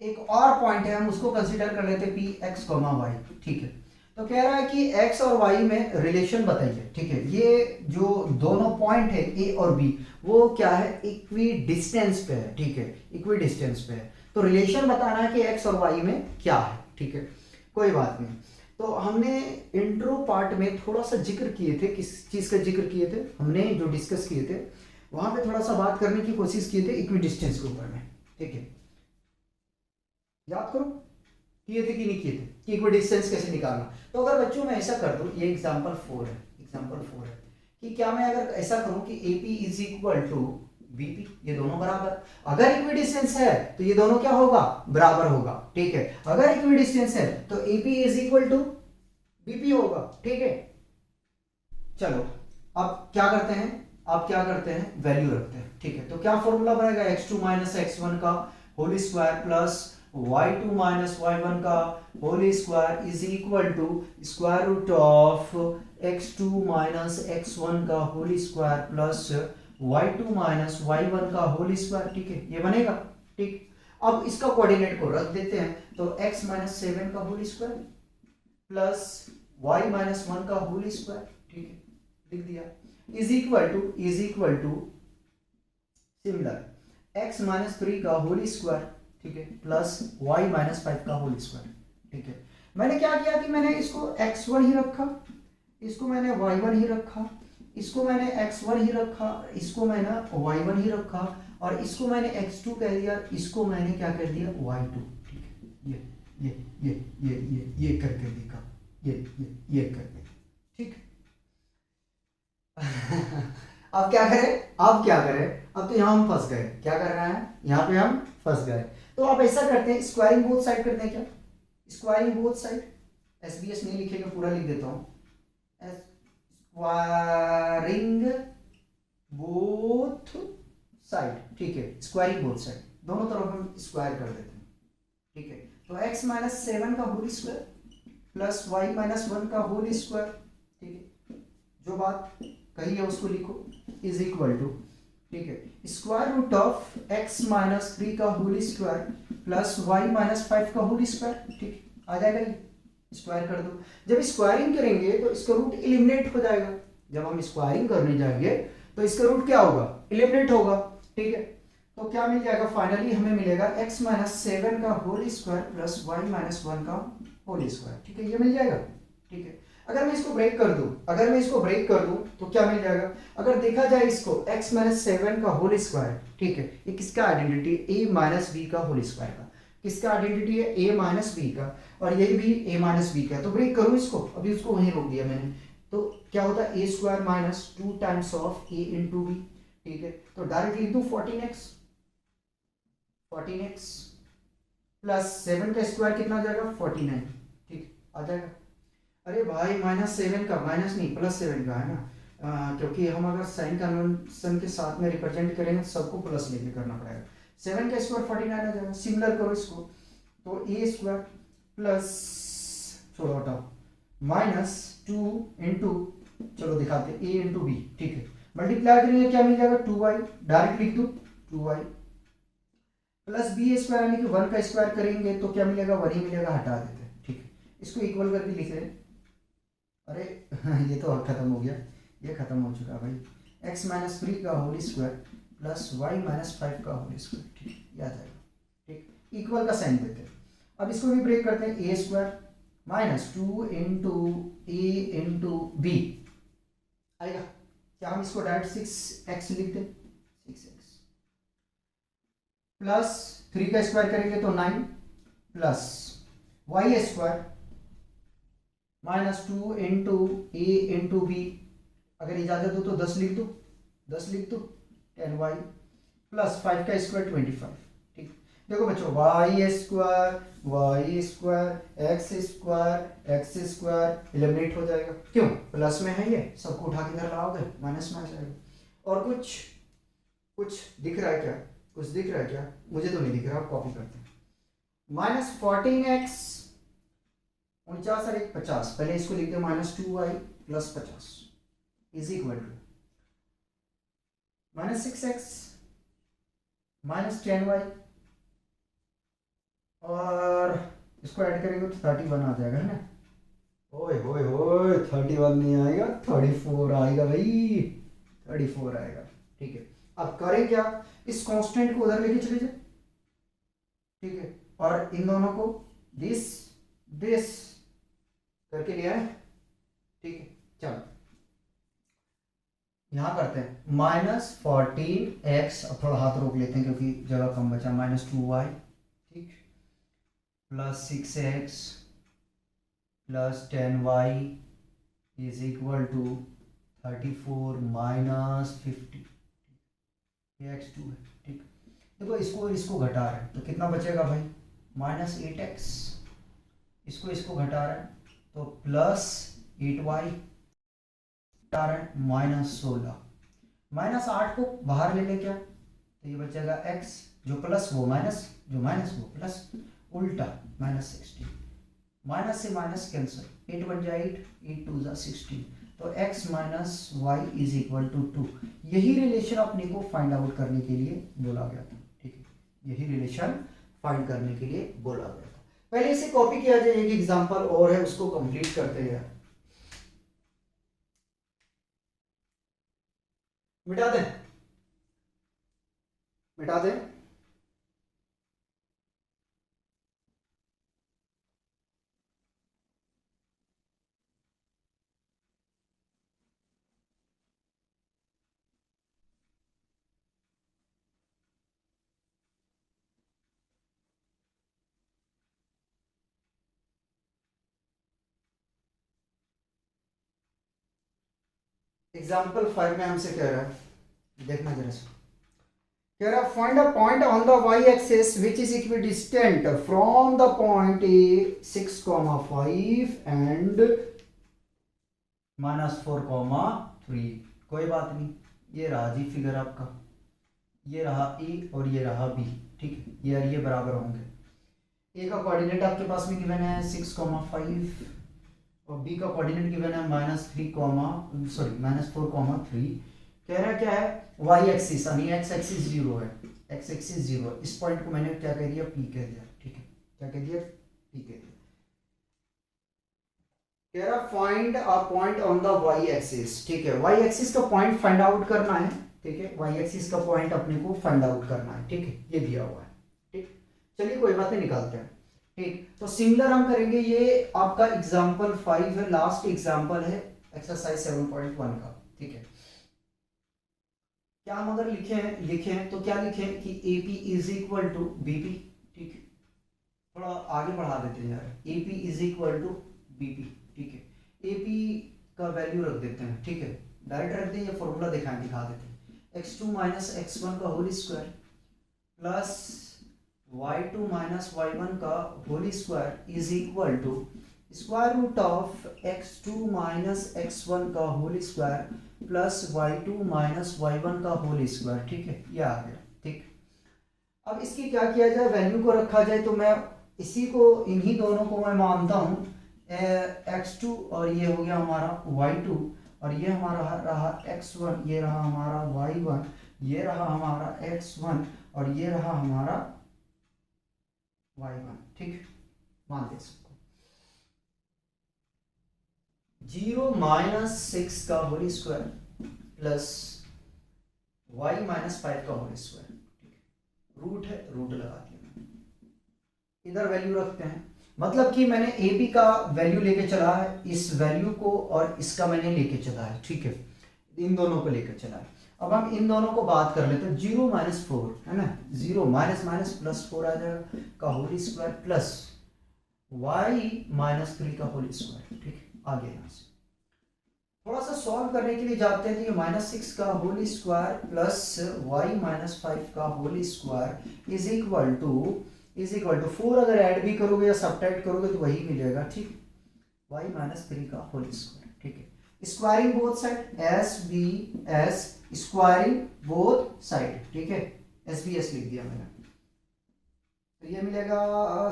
एक और पॉइंट है, हम उसको कंसीडर कर लेते हैं पी एक्स, वाई, ठीक है। तो कह रहा है कि एक्स और वाई में रिलेशन बताइए, ठीक है, ये जो दोनों पॉइंट है ए और बी, वो क्या है, इक्वी डिस्टेंस पे है, ठीक है, इक्वी डिस्टेंस पे है, तो रिलेशन बताना है कि एक्स और वाई में क्या है, ठीक है, कोई बात नहीं। तो हमने इंट्रो पार्ट में थोड़ा सा जिक्र किए थे, किस चीज का जिक्र किए थे, हमने जो डिस्कस किए थे वहां पे थोड़ा सा बात करने की कोशिश किए थे इक्वी डिस्टेंस के ऊपर में, ठीक है, याद करो, किए थे कि नहीं किए थे, कि इक्वी डिस्टेंस कैसे निकालना। तो अगर बच्चों मैं ऐसा कर दूं, ये एग्जांपल 4 है, एग्जांपल 4 है, कि क्या मैं अगर ऐसा करूं कि AP is equal to BP, ये दोनों बराबर, अगर इक्वी डिस्टेंस है तो ये दोनों क्या होगा, बराबर होगा, ठीक है, अगर इक्वी डिस्टेंस है तो AP is equal to BP होगा, ठीक है। चलो अब क्या करते हैं, अब क्या करते हैं, वैल्यू रखते हैं, ठीक है, तो क्या फॉर्मूला बनेगा, x2 माइनस x1 का whole square plus y2 minus y1 का whole square is equal to square root of x2 minus x1 का whole square plus y2 minus y1 का होल स्क्वायर, ठीक है, ये बनेगा, ठीक। अब इसका कोऑर्डिनेट को रख देते हैं, तो x माइनस 7 का whole square plus y minus 1 का होल स्क्वायर, ठीक है, लिख दिया, is equal to similar x minus 3 का होल स्क्वायर, ठीक है, प्लस y माइनस 5 का होल स्क्वायर, ठीक है। मैंने क्या किया कि मैंने इसको x1 ही रखा, इसको मैंने y1 ही रखा, इसको मैंने x1 ही रखा, इसको मैंने y1 ही रखा, और इसको मैंने x2 कह दिया, इसको मैंने क्या कर दिया, y2, ठीक है, ये करके दिखा, ये करके, ठीक। अब क्या करें, अब क्या करें, अब तो यहां हम फंस गए, क्या कर रहे हैं, यहां पे हम फंस गए। तो अब ऐसा करते हैं, स्क्वायरिंग बोथ साइड करते हैं, क्या स्क्वायरिंग बोथ साइड, SBS नहीं लिखेंगे, पूरा लिख देता हूं, स्क्वायरिंग बोथ साइड, ठीक है, स्क्वायरिंग बोथ साइड, दोनों तरफ हम स्क्वायर कर देते हैं, ठीक है। तो x माइनस 7 का whole square plus y minus 1 का होल स्क्वायर, ठीक है, जो बात कही है उसको लिखो, इज इक्वल टू, ठीक है, square root of x minus 3 का whole square plus y minus 5 का होल स्क्वायर, ठीक, आ जाएगा, ये स्क्वायर कर दो। जब स्क्वायरिंग करेंगे तो इसका रूट एलिमिनेट हो जाएगा, जब हम स्क्वायरिंग करने जाएंगे तो इसका रूट क्या होगा, एलिमिनेट होगा, ठीक है। तो क्या मिल जाएगा, फाइनली हमें मिलेगा x माइनस 7 का whole square plus y minus 1 का होल स्क्वायर, ठीक है, ये मिल जाएगा, ठीक है। अगर मैं इसको ब्रेक कर दूं, अगर मैं इसको ब्रेक कर दूं तो क्या मिल जाएगा, अगर देखा जाए इसको x माइनस 7 का होल स्क्वायर, ठीक है, ये किसका आइडेंटिटी है, a माइनस b का होल स्क्वायर का, किसका आइडेंटिटी है, a माइनस b का, और यही भी a माइनस b का है, तो ब्रेक करूं इसको, अभी उसको वहीं रोक दिया मैंने, तो क्या होता है, a square minus 2 times of a into b, ठीक है, तो डायरेक्ट लिख दूं 14x प्लस 7 का स्क्वायर कितना आ जाएगा, 49, ठीक, आ जाएगा। अरे भाई माइनस 7 का, माइनस नहीं प्लस 7 का है ना, क्योंकि हम अगर साइन कन्वेंशन के साथ में रिप्रेजेंट करेंगे सबको प्लस लेके करना पड़ेगा, 7 का स्क्वायर 49 आ जाएगा, सिमिलर करो इसको, तो ए स्क्वायर प्लस, छोड़ो हटाओ, माइनस 2 इंटू, चलो दिखाते ए इंटू बी, ठीक है, मल्टीप्लाई करेंगे क्या मिल जाएगा, 2y, डायरेक्ट लिख दो 2y प्लस बी स्क्वायर, यानी कि 1 का स्क्वायर करेंगे तो क्या मिलेगा, 1 ही मिलेगा, हटा देते हैं, ठीक है, इसको इक्वल करके लिख रहे हैं। अरे ये तो खत्म हो गया, ये खत्म हो चुका भाई। एक्स माइनस 3 का whole square plus y minus 5 का होल स्क्वायर, ठीक, याद आएगा। ठीक, इक्वल का साइन देते हैं। अब इसको भी ब्रेक करते हैं, ए square minus 2 into A into B आएगा। क्या हम इसको डायरेक्ट 6x लिख दें, 6x प्लस 3 का स्क्वायर करेंगे तो 9 plus Y square minus 2 into A into B, अगर इजाजत हो तो 10 लिख दो, 10 लिख दो, 10y प्लस 5 का स्क्वायर 25। ठीक, देखो बच्चों, y square x square eliminate हो जाएगा, क्यों, प्लस में है ये, सबको उठा के इधर लाओगे माइनस में आ जाएगा। और कुछ दिख रहा है क्या, कुछ दिख रहा है क्या, मुझे तो नहीं दिख रहा, आप कॉपी करते हैं। माइनस 14x 49 और 1 50, पहले इसको लिख दो minus 2y plus 50 is equal to minus 6x minus 10y, और इसको ऐड करेंगे तो 31 आ जाएगा, है ना। ओए होए होए, 31 नहीं आएगा, 34 आएगा भाई, 34 आएगा। ठीक है, अब करें क्या, इस कांस्टेंट को उधर लेके चले जाए, ठीक है, और इन दोनों को दिस करके लिया है। ठीक है, चलो यहां करते हैं -14x, अब थोड़ा हाथ रोक लेते हैं क्योंकि जगह कम बचा, -2y, ठीक, plus 6x plus 10y is equal to 34 minus 50, ये x2 है। ठीक, देखो इसको घटा रहे हैं तो कितना बचेगा भाई, -8x, इसको घटा रहे हैं तो प्लस 8y, घटा रहे हैं -16, -8 को बाहर ले लें क्या, तो ये बचेगा x, जो प्लस वो माइनस, जो माइनस वो प्लस, उल्टा -16, माइनस से माइनस कैंसिल, 8 बन जाए 8, 8 2 जा 16, तो x minus y is equal to 2। यही रिलेशन अपने को फाइंड आउट करने के लिए बोला गया था। ठीक है, यही रिलेशन फाइंड करने के लिए बोला गया था। पहले इसे कॉपी किया जाए, एक एग्जांपल और है उसको कंप्लीट करते हैं, मिटा दें, मिटा दें। एग्जाम्पल 5 में हमसे कह रहा है, देखना जरा से, कह रहा find a point on the y axis which is equidistant from the point a 6, 5 and -4, 3। कोई बात नहीं, ये रहा जी फिगर आपका, ये रहा a और ये रहा b, ठीक है, ये और ये बराबर होंगे। a का कोऑर्डिनेट आपके पास में गिवन है 6, 5 और b का कोऑर्डिनेट गिवन है -4, 3। कह रहा है क्या है, y एक्सिस यानी x एक्सिस 0 है, x एक्सिस 0, इस पॉइंट को मैंने क्या कह दिया, p कह दिया। ठीक है, क्या कह दिया, p कह दिया। कह रहा find a point on the y axis, ठीक है, y एक्सिस का पॉइंट फाइंड आउट करना है। ठीक है, y एक्सिस का पॉइंट अपने को फाइंड आउट करना है। ठीक है, ये दिया हुआ है। ठीक, चलिए कोई बात नहीं, निकालते हैं। ठीक, तो सिमिलर हम करेंगे, ये आपका एग्जांपल 5 है, लास्ट एग्जांपल है एक्सरसाइज 7.1 का। ठीक है, क्या हम अगर लिखें तो क्या लिखें कि AP is equal to BP। ठीक है, थोड़ा आगे बढ़ा देते हैं यार, AP is equal to BP। ठीक है, AP का वैल्यू रख देते हैं। ठीक है, डायरेक्ट रख दें या फॉर्मूला दिखा देते हैं, x2 माइनस x1 का whole square plus y2 minus y1 का whole square is equal to square root of x2 minus x1 का whole square plus y2 minus y1 का होल स्क्वायर। ठीक है, ये आ गया। ठीक, अब इसकी क्या किया जाए, वैल्यू को रखा जाए, तो मैं इसी को, इन्हीं दोनों को मैं मानता हूँ x2 और ये हो गया हमारा y2 और ये हमारा रहा x1, ये रहा हमारा y1, ये रहा हमारा x1 और ये रहा हमारा y1। ठीक, मान दे सबको। 0 माइनस 6 का whole square plus y minus 5 का होल स्क्वायर, रूट है, रूट लगा दिया, इधर वैल्यू रखते हैं। मतलब कि मैंने ए बी का वैल्यू लेके चला है, इस वैल्यू को और इसका मैंने लेके चला है, ठीक है, इन दोनों को लेकर चला है। अब हम इन दोनों को बात कर लेते हैं। 0 माइनस 4 है ना, 0 माइनस माइनस प्लस 4 आ जाएगा का whole square plus y minus 3 का होल स्क्वायर, ठीक है। आगे यहाँ से थोड़ा सा सॉल्व करने के लिए जाते हैं। तो ये -6 का whole square plus y minus 5 का whole square is equal to 4 अगर ऐड भी करोगे या सब्ट्रैक्ट करोगे तो वही मिलेगा, ठीक, y माइनस 3 का होल स्क्वायर, ठीक है। Squaring both side, S B S, squaring both side, ठीक है, एस बी एस लिख दिया मैंने। तो ये मिलेगा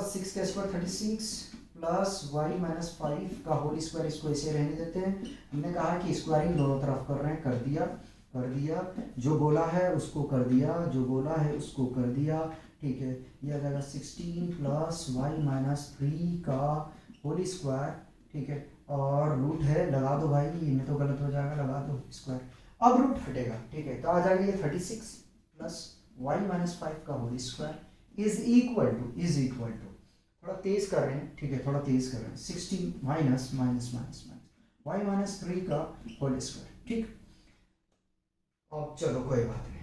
6 का स्क्वायर 36 प्लस वाई माइनस 5 का होल स्क्वायर, इसको ऐसे रहने देते हैं। हमने कहा कि स्क्वायरिंग दोनों तरफ कर रहे हैं, कर दिया, जो बोला है उसको कर दिया, जो बोला है उसको कर दिया, ठीक है। ये आ जाएगा 16 प्लस वाई माइनस 3 का होल स्क्वायर, ठीक है, और रूट है, लगा दो भाई, इनमें तो गलत हो जाएगा, लगा दो स्क्वायर, अब रूट हटेगा, ठीक है। तो आ जाएगा ये 36 प्लस वाई माइनस 5 का whole square is equal to थोड़ा तेज कर रहे हैं, ठीक है, थोड़ा तेज कर रहे हैं, 16 minus minus minus minus y minus 3 का होल स्क्वायर, ठीक। अब चलो कोई बात नहीं,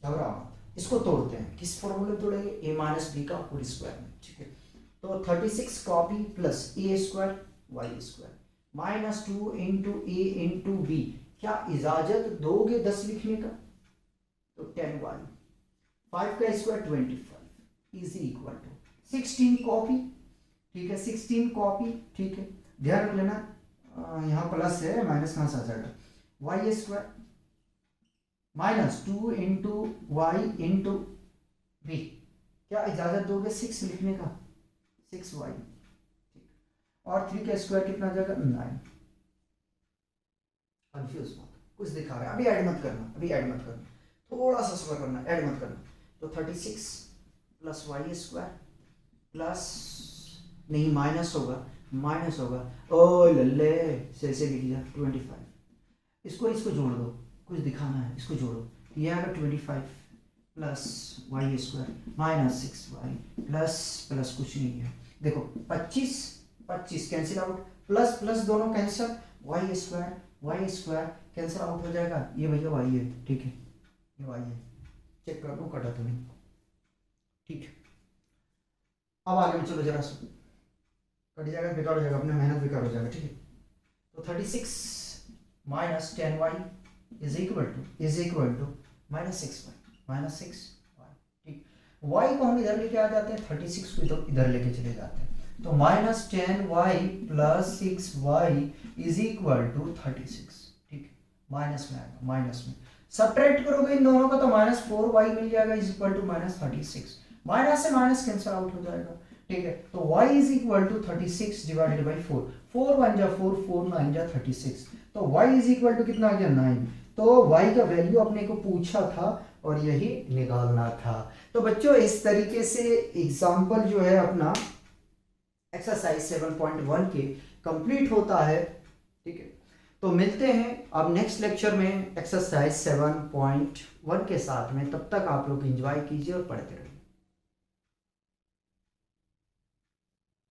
घबराओ मत, इसको तोड़ते हैं। किस फॉर्मूले तोड़ेंगे? ए माइनस बी का होल स्क्वायर में, ठीक है। तो 36 copy plus A square Y square minus 2 into A into B. क्या इजाजत दोगे 10 लिखने का? तो 10y, 5 का square 25 is equal to 16 copy, ठीक है, 16 कॉपी, ठीक है। ध्यान रख लेना यहाँ प्लस है, माइनस कहाँ से आ जाएगा, y square minus 2 into y into B. क्या इजाजत दोगे 6 लिखने का? 6y, ठीक, और 3 का स्क्वायर कितना आ जाएगा? 9। कंफ्यूज मत, कुछ दिखा रहा है, अभी ऐड मत करना, थोड़ा सा सब्र करना, ऐड मत करना। तो 36 प्लस वाई स्क्वायर प्लस नहीं माइनस होगा, ओ लल्ले से लिख दिया 25। इसको जोड़ दो, कुछ दिखाना है, इसको जोड़ो, ये आएगा 25 plus Y square minus 6y plus कुछ नहीं है, देखो 25 कैंसिल आउट, प्लस प्लस दोनों cancel, y square cancel out हो जाएगा, ये भैया वाई है, ठीक है, ये वाई है, चेक कर लो, कटा तो नहीं, ठीक है। अब आगे में चलो, जरा सा कट जाएगा, बेकार हो जाएगा, अपना मेहनत बेकार हो जाएगा, ठीक है। तो 36 minus 10y is equal to minus 6y, ठीक। y को हम इधर लेके आ जाते हैं, 36 को इधर लेके चले जाते हैं, तो minus 10y plus 6y is equal to 36, ठीक, माइनस में आएगा, माइनस में सब्ट्रैक्ट करोगे इन दोनों का तो माइनस 4y मिल जाएगा is equal to minus 36, minus से माइनस कैंसिल आउट हो जाएगा, ठीक है। तो y is equal to 36 divided by 4, 4 1 जा 4, 4 9 जा 36, तो y इज इक्वल टू कितना आ गया? 9। तो y का वैल्यू अपने को पूछा था और यही निकालना था। तो बच्चों इस तरीके से एग्जाम्पल जो है अपना एक्सरसाइज 7.1 के कंप्लीट होता है, ठीक है। तो मिलते हैं अब नेक्स्ट लेक्चर में एक्सरसाइज 7.1 के साथ में, तब तक आप लोग एंजॉय कीजिए और पढ़ते रहिए।